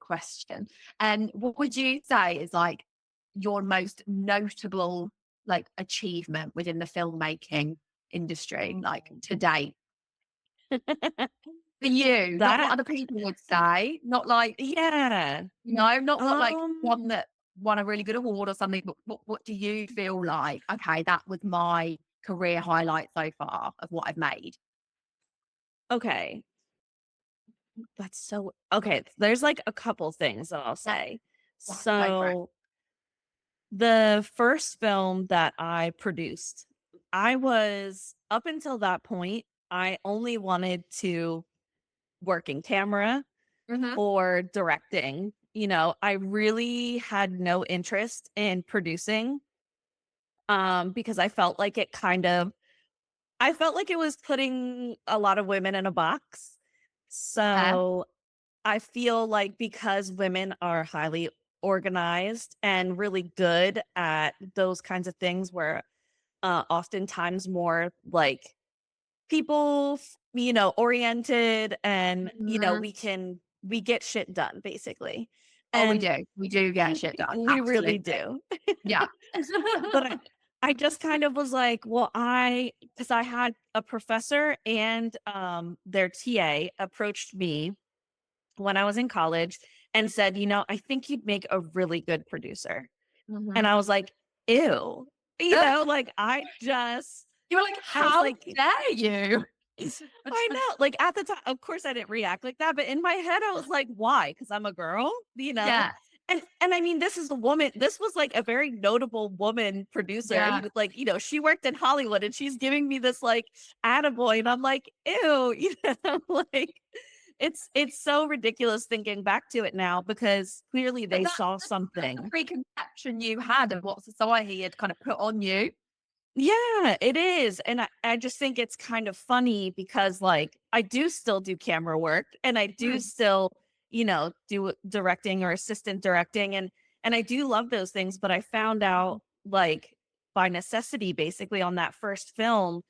question? And what would you say is like your most notable like achievement within the filmmaking industry, like to date? For you, not what That other people would say, not like, yeah. not what like Um one that won a really good award or something, but what do you feel like, okay, that was my career highlight so far of what I've made? okay. That's so okay. There's like a couple things that I'll Yeah, say. yeah, go for it. So the first film that I produced, I was up until that point, I only wanted to work in camera Mhm. or directing. I really had no interest in producing because I felt like it was putting a lot of women in a box. Fair. So I feel like because women are highly organized and really good at those kinds of things where oftentimes more like people, oriented and, Mhm. we get shit done basically. Oh, we And do. We do get shit done, we really absolutely. do. Yeah. But I just kind of was like, well, because I had a professor and their TA approached me when I was in college and said, I think you'd make a really good producer. And Mhm. I was like, ew. Like You were like, I was "How like, dare you?" I know. Like at the time, of course I didn't react like that, but in my head I was like, why? Because I'm a girl, Yeah, And I mean, this is a woman, this was like a very notable woman producer. yeah. And like, she worked in Hollywood and she's giving me this like attaboy. And I'm like, ew, like it's so ridiculous thinking back to it now because clearly But they saw that's the something. preconception you had of what society had kind of put on you. Yeah, it is. And I just think it's kind of funny because like I do still do camera work and I do Mm, still, do directing or assistant directing and I do love those things, but I found mhm. out like by necessity basically on that first film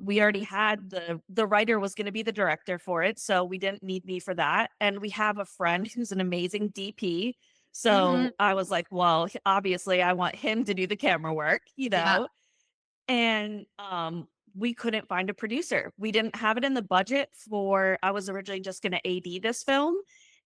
we already had the writer was going to be the director for it, so we didn't need me for that. And we have a friend who's an amazing DP. Mhm. So I was like, well, obviously I want him to do the camera work. Yeah, And, we couldn't find a producer. We didn't have it in the budget for I was originally just gonna AD this film,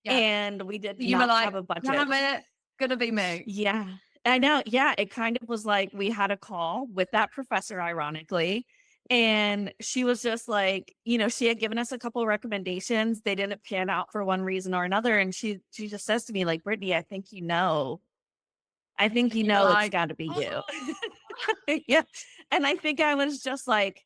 yeah. and we did So you were not like, have a budget. "Damn it, gonna be me." Yeah, I know, yeah, it kind of was like we had a call with that professor, ironically, and she was just like, she had given us a couple recommendations, they didn't pan out for one reason or another, and she just says to me like, "Brittany, I think And you were it's like, gotta be you." "Oh." Yeah, and I think I was just like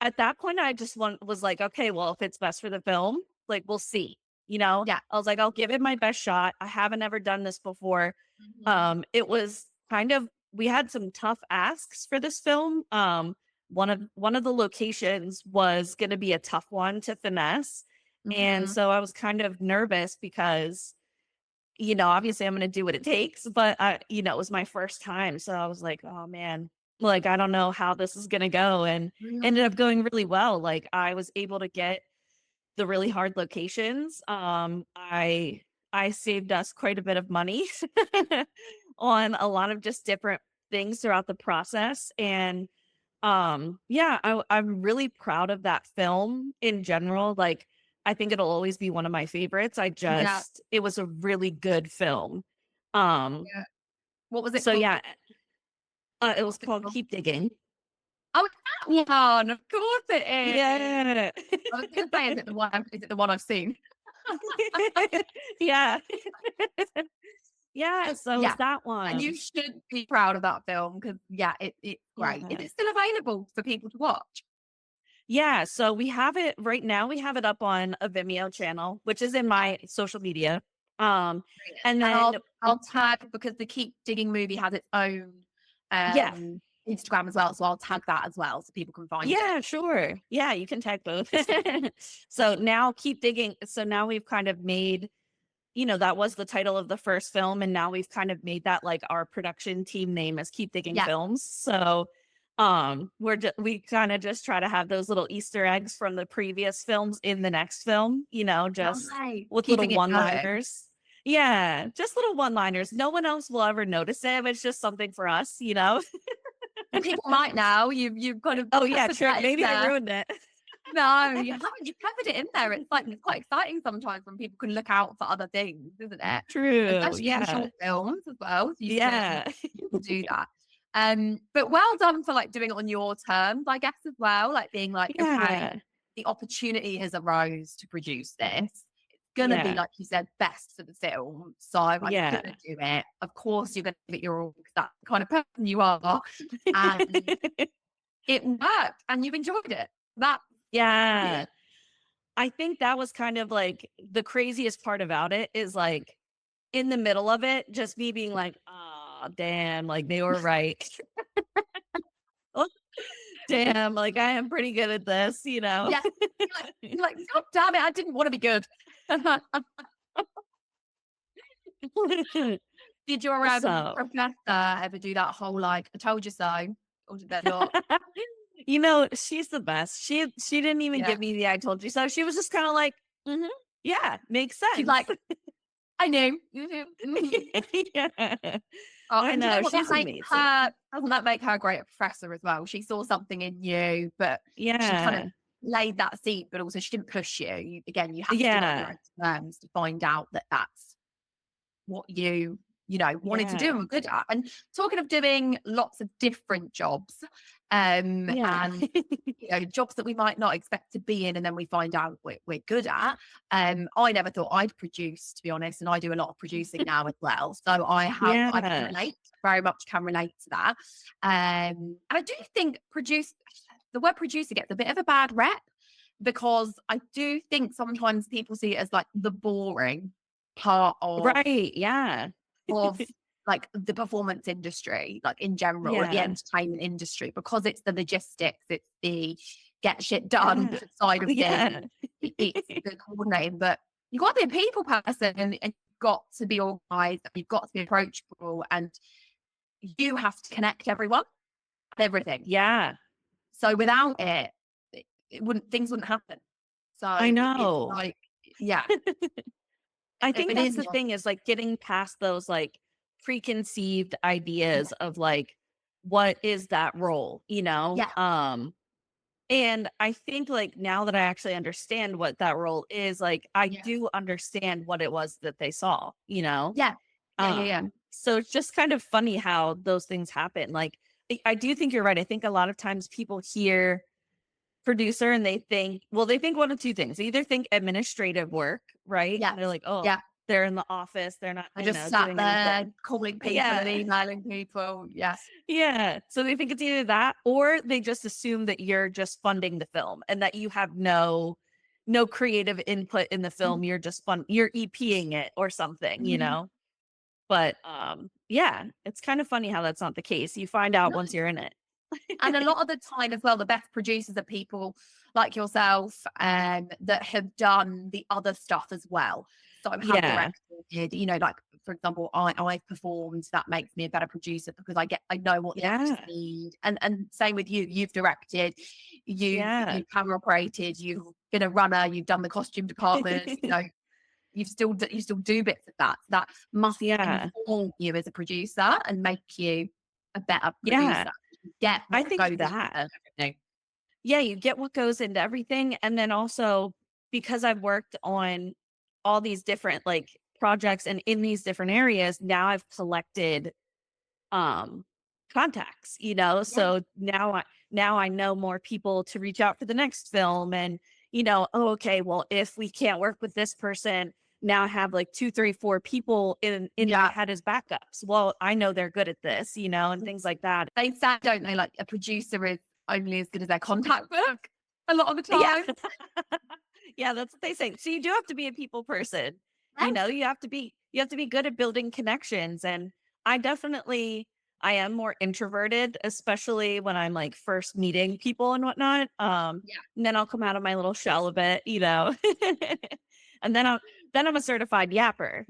at that point, I just was like, okay, well, if it's best for the film, like we'll see. Yeah. I was like, I'll give it my best shot. I haven't ever done this before. Mhm. It was kind of we had some tough asks for this film. One of the locations was going to be a tough one to finesse, and Mhm. so I was kind of nervous because obviously I'm going to do what it takes, but it was my first time. So I was like, oh man, like, I don't know how this is going to go. And ended up Mhm. going really well. Like I was able to get the really hard locations. I saved us quite a bit of money on a lot of just different things throughout the process. And yeah, I'm really proud of that film in general. Like I think it'll always be one of my favorites. Yeah, It was a really good film. Um yeah. What was it so called? yeah, it was What's it called called? Keep Digging. Oh, it's that one. Of course it is. Yeah. I was gonna say, is it the one I've seen? Yeah. Yeah, so it was Yeah, that and one. you should be proud of that film because yeah, it's great. Is Yeah. it still available for people to watch? Yeah, so we have it right now, we have it up on a Vimeo channel, which is in Yeah, my social media. Um, brilliant. and And then I'll tag because the Keep Digging movie has its own yeah. Instagram as well, so I'll tag that as well so people can find it. Yeah, sure. Yeah, you can tag both. So now Keep Digging. So now we've kind of made, that was the title of the first film. And now we've kind of made that like our production team name as Keep Digging Yeah, Films. So we kind of just try to have those little Easter eggs from the previous films in the next film, just nice. with little Keeping it going. one-liners. Yeah, just little one-liners. No one else will ever notice it. It's just something for us. People might now. You've kind of Oh yeah, covered sure. that in Maybe I there. ruined it. No, you haven't. You've covered it in there. It's like it's quite exciting sometimes when people can look out for other things, isn't it? True. Especially in Yeah. short films as well. So Yeah. you can do that. But well done for like doing it on your terms, I guess, as well. Like being like, okay, Yeah. the opportunity has arose to produce this. It's gonna be, Yeah. like you said, best for the film. So I'm Yeah. gonna do it. Of course, you're gonna give it your all because that's the kind of person you are. And it worked, and you've enjoyed it. That Yeah. I think that was kind of like the craziest part about it is like in the middle of it, just me being like, oh, damn, like they were right. Oh, damn, like I am pretty good at this, you know? yeah, you're like, God damn it, I didn't want to be good. Did your So, professor ever do that whole like I told you so? Or did they not? you know, she's the best. She didn't even Yeah. give me the I told you so. She was just kind of like, yeah, makes sense. She's like, I knew. Yeah. Oh, I and do you know, know what she's that makes amazing. her? Doesn't that make her a great professor as well? She saw something in you, but she kind of Yeah. laid that seed, but also she didn't push you. Again, you have to do it on your Yeah. own terms to find out that that's what you wanted to do Yeah. and were good at. And talking of doing lots of different jobs, Yeah. and jobs that we might not expect to be in, and then we find out we're good at. I never thought I'd produce, to be honest, and I do a lot of producing now as well. So I can Yeah. relate, very much can relate to that. And I do think the word producer gets a bit of a bad rep because I do think sometimes people see it as like the boring part Right. Yeah. of like the performance industry, like in general, or the Yeah. entertainment industry, because it's the logistics, it's the get shit done Yeah. side of Yeah. things, it's the coordinating. But you've got to be a people person, and you've got to be organized, you've got to be approachable, and you have to connect everyone and everything. Yeah. So without it, things wouldn't happen. So I it's know. like, yeah, I think it that's is. the thing is like getting past those like preconceived ideas of like what is that role, you know? Yeah. And I think like now that I actually understand what that role is, like I Yeah. do understand what it was that they saw, you know? Yeah. Um, Yeah. so it's just kind of funny how those things happen. Like I do think you're right. I think a lot of times people hear producer and they think one of two things. They either think administrative work, right? Yeah. And they're like, oh, Yeah. they're in the office, they're not, I just sat doing there anything. calling people and Yeah. emailing people. Yes. Yeah. So they think it's either that or they just assume that you're just funding the film and that you have no creative input in the film. You're just you're EPing it or something, you Mhm. know? But yeah, it's kind of funny how that's not the case. You find out No. once you're in it. And a lot of the time as well, the best producers are people like yourself that have done the other stuff as well. So have Yeah. directed, like for example, I've performed. That makes me a better producer because I know what the actors Yeah. need. And same with you. You've directed, Yeah. you've camera operated, you've been a runner, you've done the costume department, you still do bits of that. That must Yeah. inform you as a producer and make you a better Yeah. producer. You get I what think goes into that. everything. Yeah, you get what goes into everything. And then also because I've worked on all these different like projects and in these different areas, now I've collected um contacts, you know. Yeah. So now I know more people to reach out for the next film and oh, okay, well, if we can't work with this person, now I have like 2, 3, 4 people in my Yeah. head as backups. Well, I know they're good at this, and things like that. They say, don't they, like a producer is only as good as their contact book a lot of the time. Yeah. Yeah, that's what they say. So you do have to be a people person. Yes. You have to be good at building connections. And I am more introverted, especially when I'm like first meeting people and whatnot. Yeah. And then I'll come out of my little shell a bit, and then I'm a certified yapper,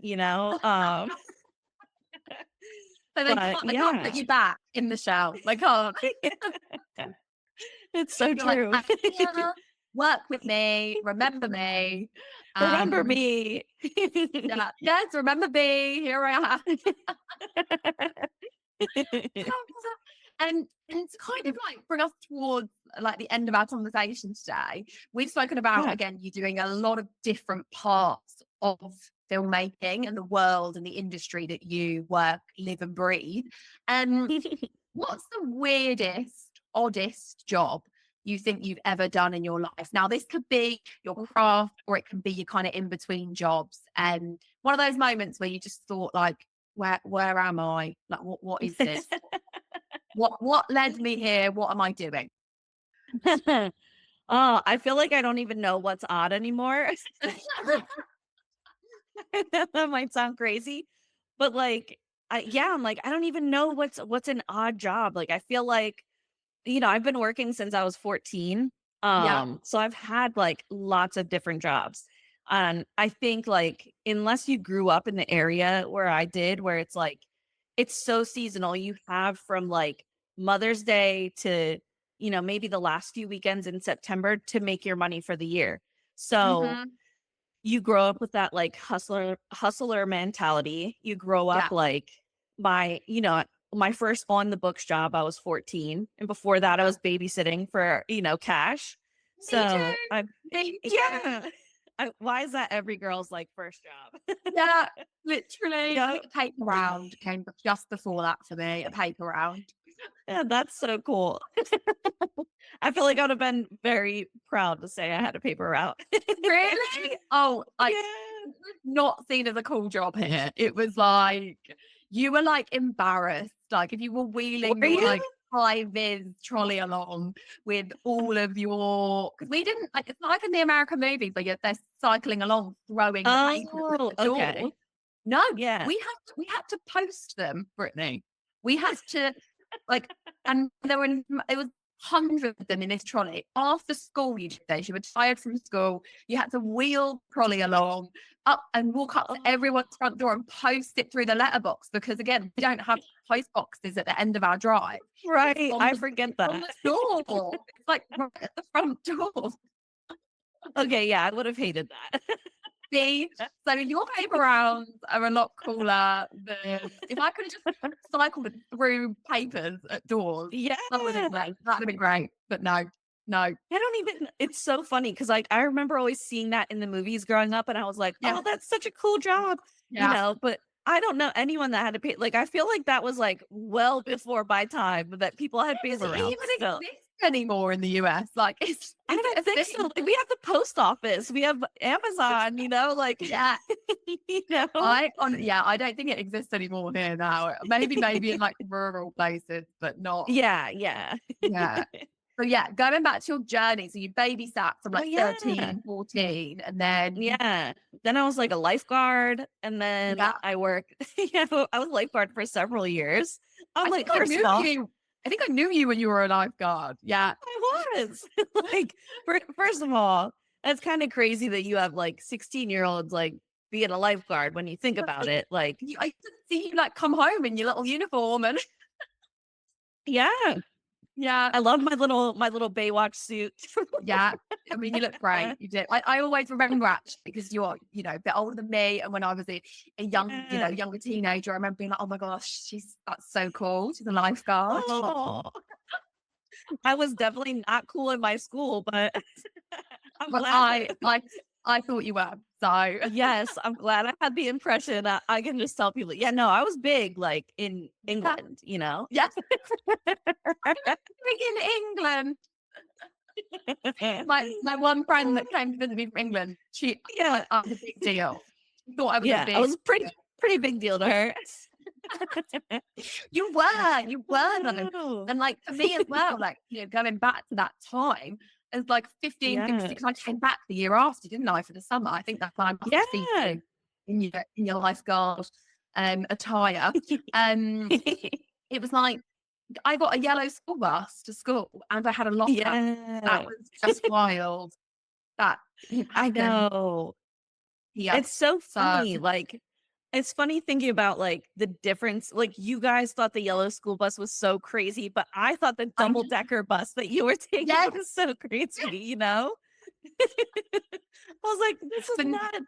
So they but can't put you back in the shell. They can't. it's so You're true. like, yeah, work with me, remember me. Remember me. Yeah. Yes, remember me. Here I am. And to kind of like bring us towards like the end of our conversation today, we've spoken about, again, you doing a lot of different parts of filmmaking and the world and the industry that you work, live and breathe. And what's the weirdest, oddest job you think you've ever done in your life? Now, this could be your craft or it can be your kind of in-between jobs. And one of those moments where you just thought like, where am I? Like, what is this? What led me here? What am I doing? Oh, I feel like I don't even know what's odd anymore. That might sound crazy, but like, I'm like, I don't even know what's an odd job. Like, I feel like, I've been working since I was 14. Yeah. So I've had like lots of different jobs. And I think like, unless you grew up in the area where I did, where it's like, it's so seasonal, you have from like Mother's Day to, maybe the last few weekends in September to make your money for the year. So Mm-hmm. you grow up with that like hustler mentality. You grow up Yeah. like my first on the books job, I was 14. And before that, I was babysitting for, cash. So Me too. yeah. Why is that every girl's like first job? Yeah, literally. Yeah. I think a paper round came just before that for me, a paper round. Yeah, that's so cool. I feel like I would have been very proud to say I had a paper route. Really? Oh, like Yeah. not seen as a cool job here. It was like you were like embarrassed. Like if you were wheeling Were your you? like high vis trolley along with all of your, because we didn't like, it's not like in the American movies where they're cycling along throwing the papers at Oh, the door. okay. No, Yeah. we had to post them, Brittany. We had to like, and it was hundreds of them in this trolley. After school, you days, you were tired from school, you had to wheel trolley along up and walk up to everyone's front door and post it through the letterbox, because again, we don't have post boxes at the end of our drive. Right. I forget On that. the door. It's like right at the front door. Okay, yeah, I would have hated that. See, so your paper rounds are a lot cooler than if I could have just cycled through papers at doors. Yeah. That would have been great. But no. I don't even, it's so funny because like I remember always seeing that in the movies growing up and I was like, Yeah. oh, that's such a cool job. But I don't know anyone that had to pay. Like I feel like that was like well before my time that people had paper rounds. Even exist anymore in the US. Like I don't think so. Like, we have the post office, we have Amazon, like yeah. I don't think it exists anymore here now. Maybe in like rural places, but not. Yeah. So yeah, going back to your journey. So you babysat from like 13, 14, and then then I was like a lifeguard, and then I worked. I was a lifeguard for several years. I think I knew you when you were a lifeguard. Yeah, I was. Like, first of all, that's kind of crazy that you have like 16-year-olds like being a lifeguard when you think about it. Like, I could see you like come home in your little uniform and yeah. I love my little Baywatch suit. Yeah. I mean, you look great. You did. I always remember actually, because you're, a bit older than me. And when I was a young, younger teenager, I remember being like, oh my gosh, that's so cool. She's a lifeguard. Oh. I was definitely not cool in my school, but I thought you were. So yes, I'm glad I had the impression. I can just tell people, I was big, like in England, Yes. Big in England. My one friend that came to visit me from England, she was a big deal. Thought I was I was pretty big deal to her. You were. And like for me as well, like, going back to that time, as like 15, 16, I came back the year after, didn't I, for the summer? I think that's why I'm in your lifeguard attire. It was like I got a yellow school bus to school and I had a locker. That was just wild. That I know. Yeah. It's so funny. Like, it's funny thinking about like the difference. Like, you guys thought the yellow school bus was so crazy, but I thought the double-decker bus that you were taking was so crazy, I was like, this is nuts.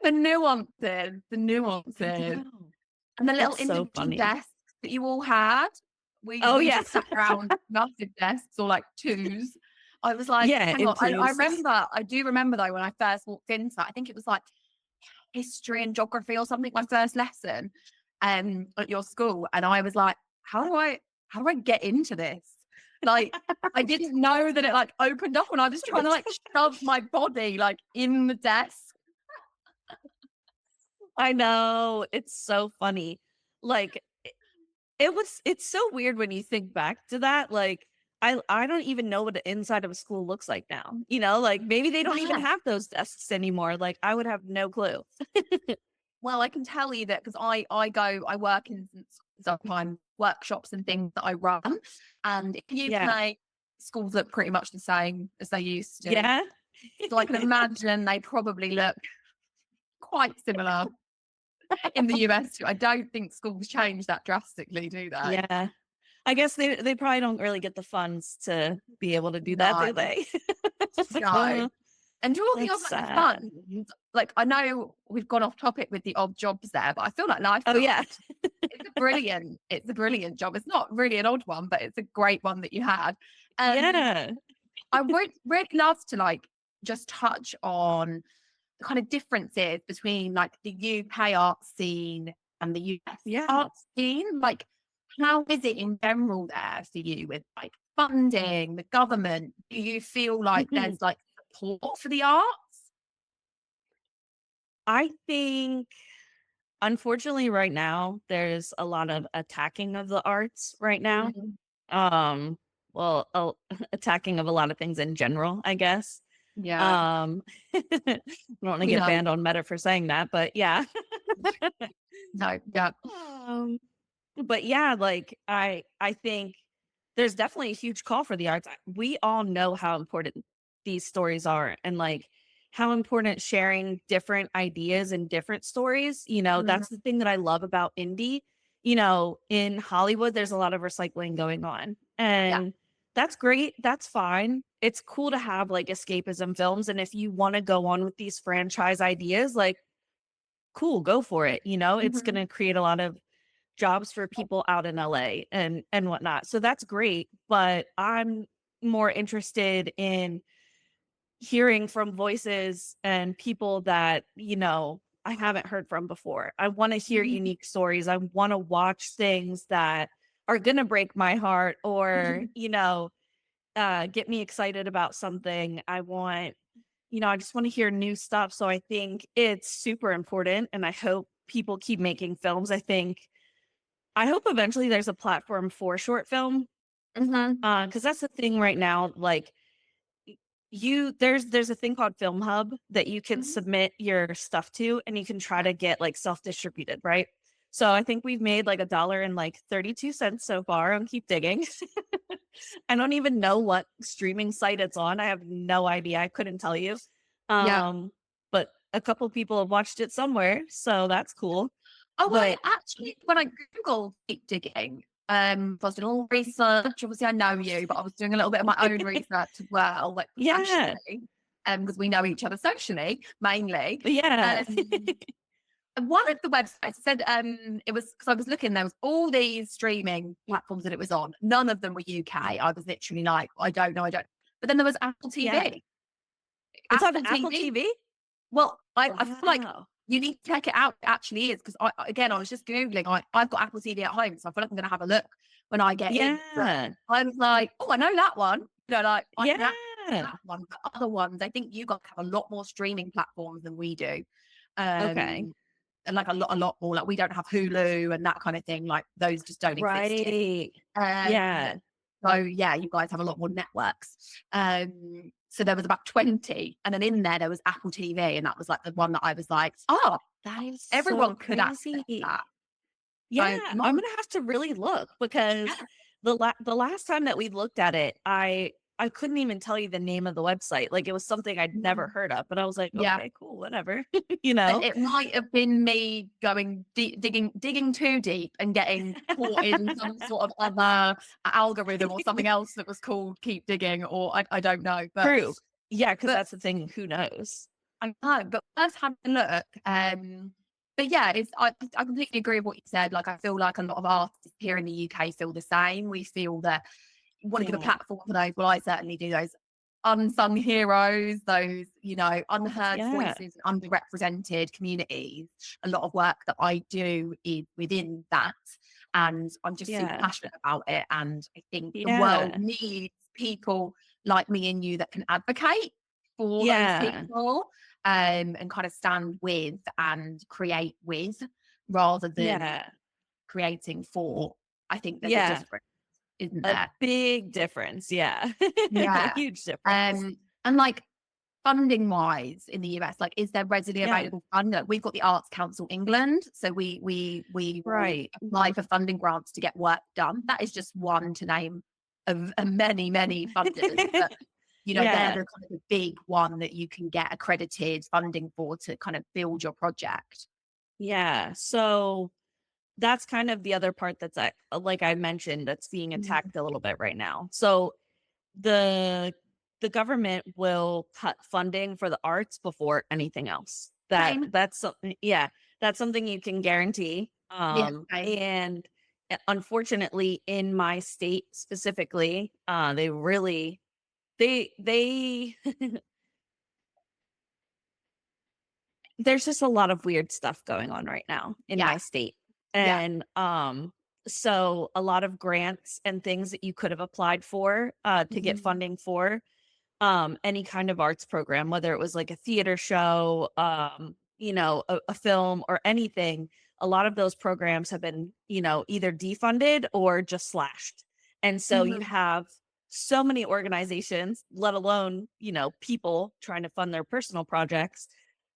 The nuances. And the little individual desks that you all had. we just sat around massive desks or like twos. I was like, Yeah, hang in on. twos. I do remember though, when I first walked into that, I think it was like history and geography or something, my first lesson at your school. And I was like, how do I get into this? Like, I didn't know that it like opened up, and I was trying to like shove my body like in the desk. I know. It's so funny. Like it's so weird when you think back to that. Like I don't even know what the inside of a school looks like now. You know, like maybe they don't even Yeah. have those desks anymore. Like I would have no clue. Well, I can tell you that because I work in sometimes workshops and things that I run. And in the Yeah. UK, schools look pretty much the same as they used to. Yeah. So I can imagine they probably look quite similar in the US too. I don't think schools change that drastically, do they? Yeah. I guess they probably don't really get the funds to be able to do that, do No, they? no. And talking of That's like the sad. fun, like I know we've gone off topic with the odd jobs there, but I feel like life. Oh yeah. It's a brilliant job. It's not really an odd one, but it's a great one that you had. Yeah. I would really love to like just touch on the kind of differences between like the UK art scene and the US Yeah. art scene. Like, how is it in general there for you with like funding, the government? Do you feel like there's like support for the arts? I think unfortunately right now there's a lot of attacking of the arts right now. Mhm. Um well, attacking of a lot of things in general, I guess. Yeah, I don't want to we get know. banned on Meta for saying that, but yeah. No, yeah. um but yeah, like I think there's definitely a huge call for the arts. We all know how important these stories are, and like how important sharing different ideas and different stories. You know, Mhm. that's the thing that I love about indie. You know, in Hollywood there's a lot of recycling going on, Yeah. and that's great. That's fine. It's cool to have like escapism films, and if you want to go on with these franchise ideas, like cool, go for it. You know, it's going Mhm. to create a lot of jobs for people out in LA and whatnot. So that's great. But I'm more interested in hearing from voices and people that, you know, I haven't heard from before. I want to hear Mhm. unique stories. I want to watch things that are going to break my heart or, you know, get me excited about something. I just want to hear new stuff. So I think it's super important. And I hope people keep making films. I hope eventually there's a platform for short film, Mhm. because that's the thing right now. Like there's a thing called Film Hub that you can Mhm. submit your stuff to, and you can try to get like self distributed, right? So I think we've made like $1.32 so far on Keep Digging. I don't even know what streaming site it's on. I have no idea. I couldn't tell you. Yeah. But a couple people have watched it somewhere, so that's cool. Oh, well, I But actually, when I Googled keep digging, I was doing a little research. Obviously, I know you, but I was doing a little bit of my own research as well, like yeah, professionally, because we know each other socially mainly. yeah. And one of the websites said it was because I was looking, there was all these streaming platforms that it was on. None of them were UK. I was literally like, I don't know, I don't. But then there was Apple Yeah. TV. It's on Apple Apple TV. TV? Well, I feel like Wow. you need to check it out. It actually is because I was just Googling. I've got Apple TV at home, so I feel like I'm going to have a look when I get in. But Yeah. I was like, oh, I know that one. You know, like I can have Yeah. that one. But other ones, I think you guys have a lot more streaming platforms than we do. Okay. And like a lot more. Like we don't have Hulu and that kind of thing. Like those just don't exist here. Right. Um, Yeah. so yeah, you guys have a lot more networks. So there was about 20, and then in there was Apple TV, and that was like the one that I was like, oh, That is everyone so could access crazy. that. Yeah, So I'm not, gonna have to really look because the last time that we looked at it, I couldn't even tell you the name of the website. Like it was something I'd never heard of, but I was like, yeah. okay, cool, whatever. You And know? it might have been me going digging too deep and getting caught in some sort of other algorithm or something else that was called keep digging, or I don't know. True. Yeah, because But that's the thing. Who knows? I know, but first having a look, But yeah, I completely agree with what you said. Like, I feel like a lot of artists here in the UK feel the same. We feel that you want to give a Yeah. platform for those. Well, I certainly do, those unsung heroes, those, unheard Yeah. voices, underrepresented communities. A lot of work that I do is within that. And I'm just super Yeah. passionate about it. And I think the world Yeah. needs people like me and you that can advocate for those Yeah. people, and kind of stand with and create with, rather than Yeah. creating for. I think there's a Yeah. difference, isn't A there? big difference. Yeah. A Yeah. huge difference. And like, funding wise in the US, like, is there readily Yeah. available funding? Like, we've got the Arts Council England, so we will Right. apply for funding grants to get work done. That is just one to name of many funders, but they're Yeah. the kind of the big one that you can get accredited funding for to kind of build your project. Yeah. So that's kind of the other part that's like I mentioned, that's being Mhm. attacked a little bit right now. So the the government will cut funding for the arts before anything else. Same. That's something, yeah, that's something you can guarantee. Yeah, same. And unfortunately in my state specifically, they really they there's just a lot of weird stuff going on right now in Yeah, my state. yeah. And so a lot of grants and things that you could have applied for to get Mhm. funding for any kind of arts program, whether it was like a theater show, a film or anything. A lot of those programs have been, either defunded or just slashed. And so you Mhm. have so many organizations, let alone, people trying to fund their personal projects,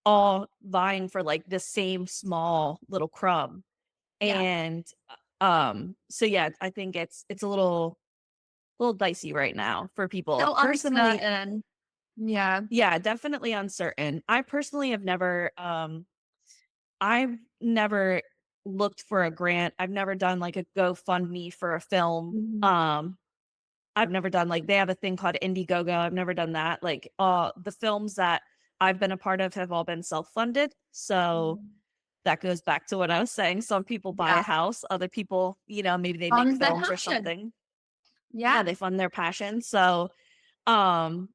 all vying for like the same small little crumb. Yeah. And so yeah, I think it's a little dicey right now for people. Still Personally, uncertain. Yeah. yeah, definitely uncertain. I personally have never I've never looked for a grant. I've never done like a GoFundMe for a film. Mhm. I've never done like they have a thing called Indiegogo. I've never done that. Like the films that I've been a part of have all been self-funded. So Mhm. that goes back to what I was saying. Some people buy a Yeah. house, other people, maybe they make Fund their films or passion. something. Yeah, Yeah. they fund their passion. So um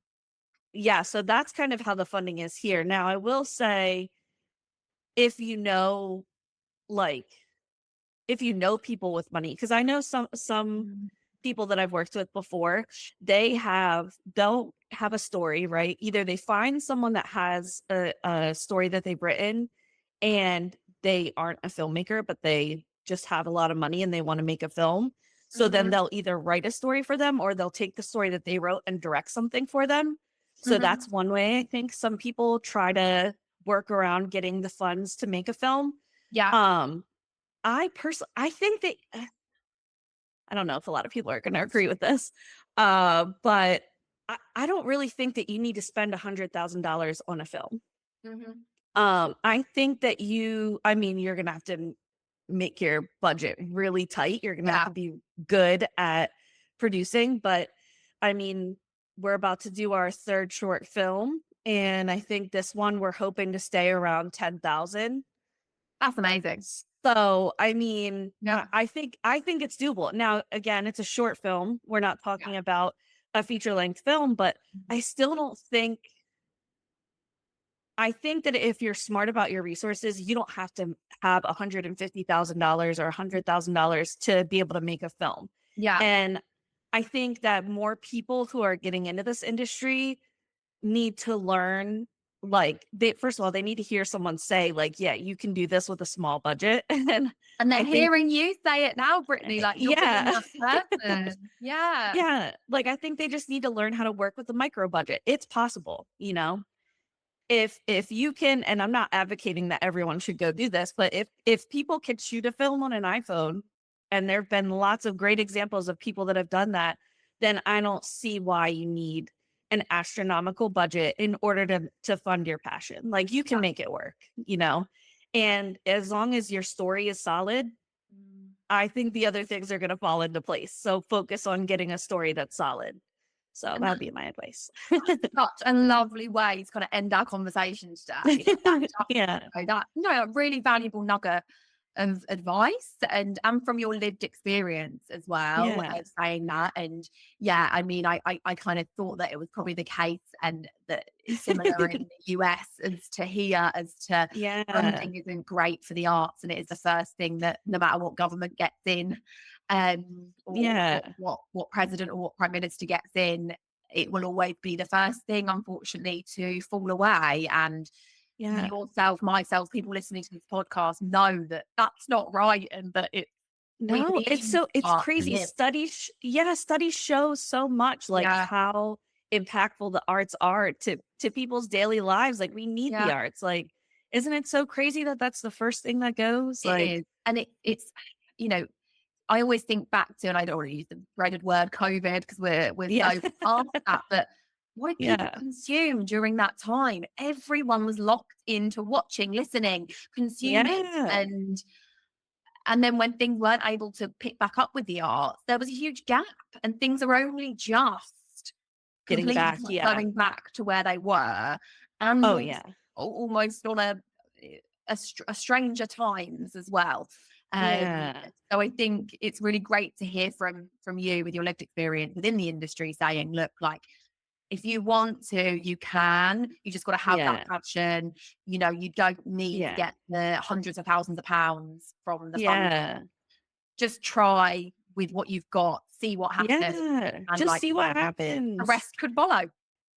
yeah, so that's kind of how the funding is here. Now, I will say if like if people with money, because I know some Mhm. people that I've worked with before, don't have a story, right? Either they find someone that has a story that they've written and they aren't a filmmaker, but they just have a lot of money and they want to make a film. So then Mhm. they'll either write a story for them or they'll take the story that they wrote and direct something for them. So Mhm. that's one way I think some people try to work around getting the funds to make a film. Yeah. Um, I think that I don't know if a lot of people are going to agree with this, but I don't really think that you need to spend $100,000 on a film. Mhm. I think that I mean, you're going to have to make your budget really tight. You're going to have Yeah. to be good at producing, but I mean, we're about to do our third short film, and I think this one we're hoping to stay around 10,000. That's amazing. So, I mean, Yeah. I think it's doable. Now, again, it's a short film. We're not Yeah. talking about a feature length film, but I still don't think I think that if you're smart about your resources, you don't have to have $150,000 or $100,000 to be able to make a film. Yeah. And I think that more people who are getting into this industry need to learn, like, they first of all, they need to hear someone say, like, "Yeah, you can do this with a small budget." And And they're I think hearing you say it now, Brittany, like, you're being yeah. that person. Yeah. Yeah, like, I think they just need to learn how to work with a micro budget. It's possible, if you can, and I'm not advocating that everyone should go do this, but if people can shoot a film on an iPhone, and there've been lots of great examples of people that have done that, then I don't see why you need an astronomical budget in order to fund your passion. Like, you can Yeah. make it work, and as long as your story is solid, Mm. I think the other things are going to fall into place. So focus on getting a story that's solid. So that'd be my advice. Such a lovely way to kind of end our conversation today. Yeah. A really valuable nugget of advice and from your lived experience as well of saying that. And yeah, I mean, I kind of thought that it was probably the case and that it's similar in the US as to here as to funding isn't great for the arts, and it is the first thing that no matter what government gets in, or what president or what prime minister gets in, it will always be the first thing, unfortunately, to fall away. And yourself, myself, people listening to this podcast know that that's not right, and that it's crazy. Studies show so much how impactful the arts are to people's daily lives. Like, we need the arts. Like, isn't it so crazy that that's the first thing that goes? It is. And it's I always think back to, and I don't want to use the dreaded word COVID because we're so past that, but what did people consume during that time? Everyone was locked into watching, listening, consuming. And then when things weren't able to pick back up with the arts, there was a huge gap, and things are only just going back to where they were. And almost on a stranger times as well. So I think it's really great to hear from you with your lived experience within the industry, saying, look, like, if you want to, you can. You just got to have that passion. You don't need to get the hundreds of thousands of pounds from the fund. Just try with what you've got, see what happens. And just see what happens. The rest could follow,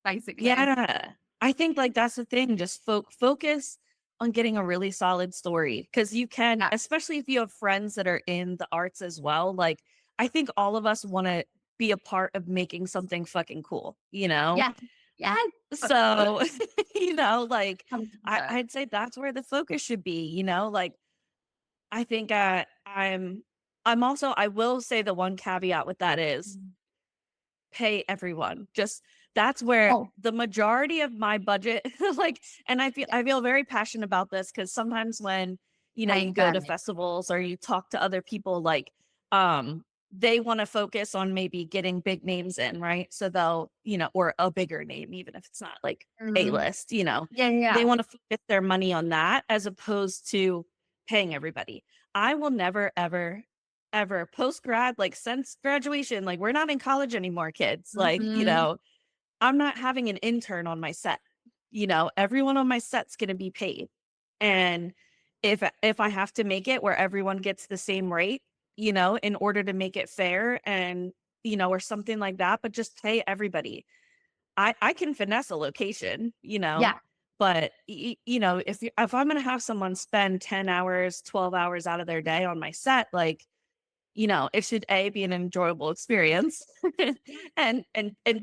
basically. I think that's the thing. Just focus on getting a really solid story, because you can, especially if you have friends that are in the arts as well. Like, I think all of us want to be a part of making something fucking cool, so I'd say that's where the focus should be. I think I'm also, I will say the one caveat with that is pay everyone. Just that's where the majority of my budget, and I feel very passionate about this, because sometimes when you go to festivals or you talk to other people, they want to focus on maybe getting big names in, right? So they'll, or a bigger name, even if it's not A-list, they want to focus their money on that as opposed to paying everybody. I will never, ever, ever post-grad, since graduation, we're not in college anymore, kids. I'm not having an intern on my set. Everyone on my set's going to be paid. And if I have to make it where everyone gets the same rate, in order to make it fair and, or something like that, but just pay everybody. I can finesse a location, but if I'm going to have someone spend 10 hours, 12 hours out of their day on my set, it should be an enjoyable experience and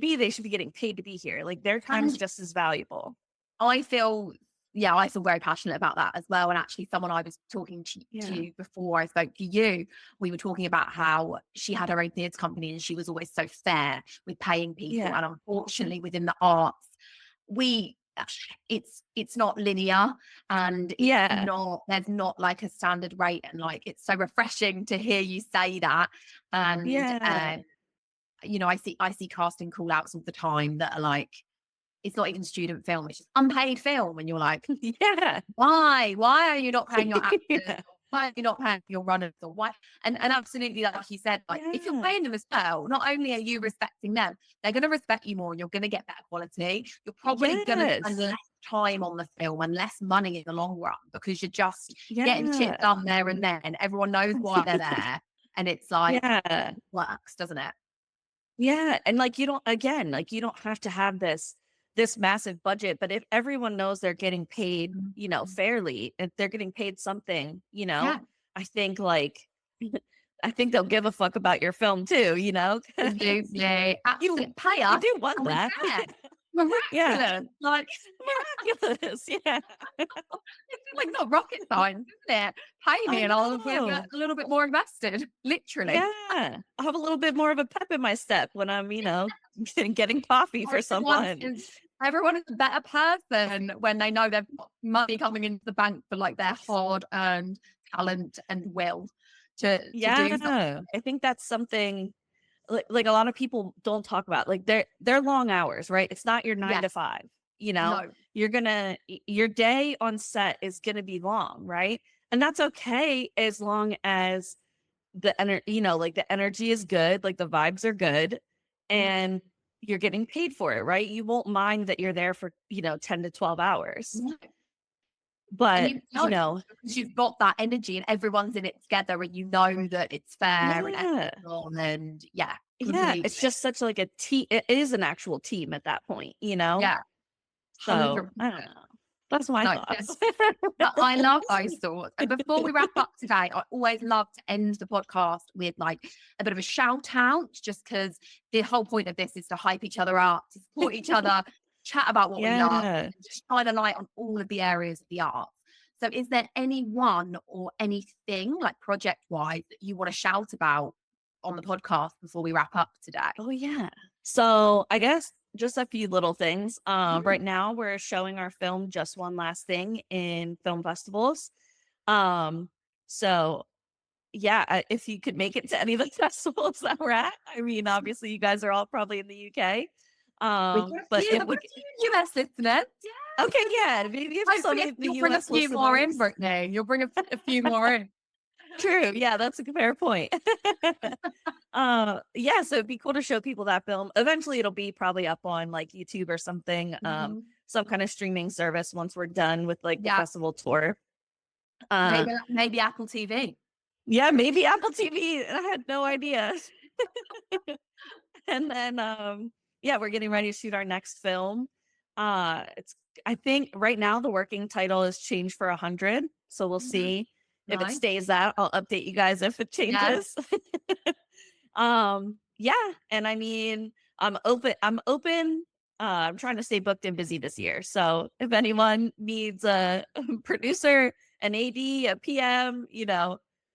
B, they should be getting paid to be here. Their time's just as valuable. I feel very passionate about that as well. And actually, someone I was talking to before I spoke to you, we were talking about how she had her own theatre company and she was always so fair with paying people. And unfortunately, within the arts, it's not linear, and there's not a standard rate. And it's so refreshing to hear you say that. And I see casting call outs all the time that are it's not even student film, it's just unpaid film. And you're like, why are you not paying your actors? Why are you not paying your runners? Or why? And absolutely, like you said, if you're paying them as well, not only are you respecting them, they're going to respect you more, and you're going to get better quality. You're probably going to spend less time on the film and less money in the long run, because you're just getting shit done there and then. Everyone knows why they're there, and it's works, doesn't it? And you don't have to have this massive budget, but if everyone knows they're getting paid, fairly, if they're getting paid something, I think they'll give a fuck about your film too, Absolutely. Pay us. You do want that. Miraculous. Miraculous. It's not rocket science, isn't it? Pay me and I'll get a little bit more invested. Literally. I'll have a little bit more of a pep in my step when I'm, getting coffee for someone. Everyone is a better person when they know they've got money coming into the bank for their hard-earned talent and will to do something. I think that's something like a lot of people don't talk about, like they're long hours, right? It's not your 9 Yeah. to 5, you know. No. Your day on set is gonna be long, right? And that's okay as long as the like the energy is good, like the vibes are good, and you're getting paid for it, right? You won't mind that you're there for 10 to 12 hours. No. And But you know, because you've got that energy and everyone's in it together, and you know that it's fair and yeah, equitable, and yeah, it's just such like a team. It is an actual team at that point, yeah, So 100%. I don't know. That's my No, thoughts. I love those thoughts. And before we wrap up today, I always love to end the podcast with like a bit of a shout out, just because the whole point of this is to hype each other up, to support each other, chat about what we love, Yeah. and just shine a light on all of the areas of the arts. So is there anyone or anything like project wise that you want to shout about on the podcast before we wrap up today? Oh yeah. So I guess just a few little things. Right now we're showing our film Just One Last Thing in film festivals. So yeah, if you could make it to any of the festivals that we're at, I mean, obviously you guys are all probably in the UK. But if we US listeners, okay, yeah, maybe if some of the you'll bring a US few more in, listeners. Brittany. You'll bring a few more in. True. Yeah, that's a fair point. Yeah, so it'd be cool to show people that film. Eventually it'll be probably up on like YouTube or something, some kind of streaming service once we're done with like the festival tour. Maybe Apple TV. Yeah, maybe Apple TV. I had no idea. And then yeah, we're getting ready to shoot our next film. I think right now the working title is Change for 100. So we'll see if it stays that. I'll update you guys if it changes. Yeah, and I mean, I'm open. I'm trying to stay booked and busy this year. So if anyone needs a producer, an AD, a PM,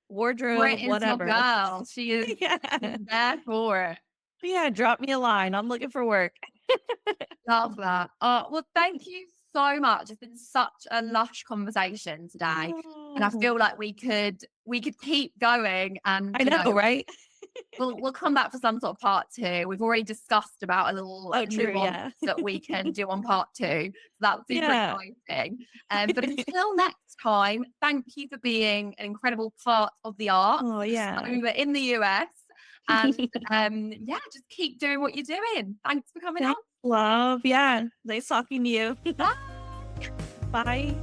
wardrobe, Britt is whatever. your girl. She is there for it. Yeah, drop me a line. I'm looking for work. Love that. Well, thank you so much. It's been such a lush conversation today, and I feel like we could keep going. And I know, right? We'll come back for some sort of part 2. We've already discussed about a little nuance that we can do on part 2. So that's super exciting. But until next time, thank you for being an incredible part of the art over in the US. And just keep doing what you're doing. Thanks for coming on. Love. Yeah. Nice talking to you. Bye.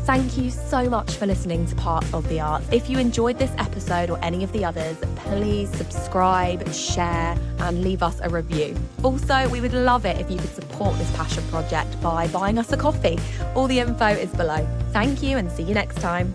Thank you so much for listening to Part of the Arts. If you enjoyed this episode or any of the others, please subscribe, share, and leave us a review. Also, we would love it if you could support this passion project by buying us a coffee. All the info is below. Thank you and see you next time.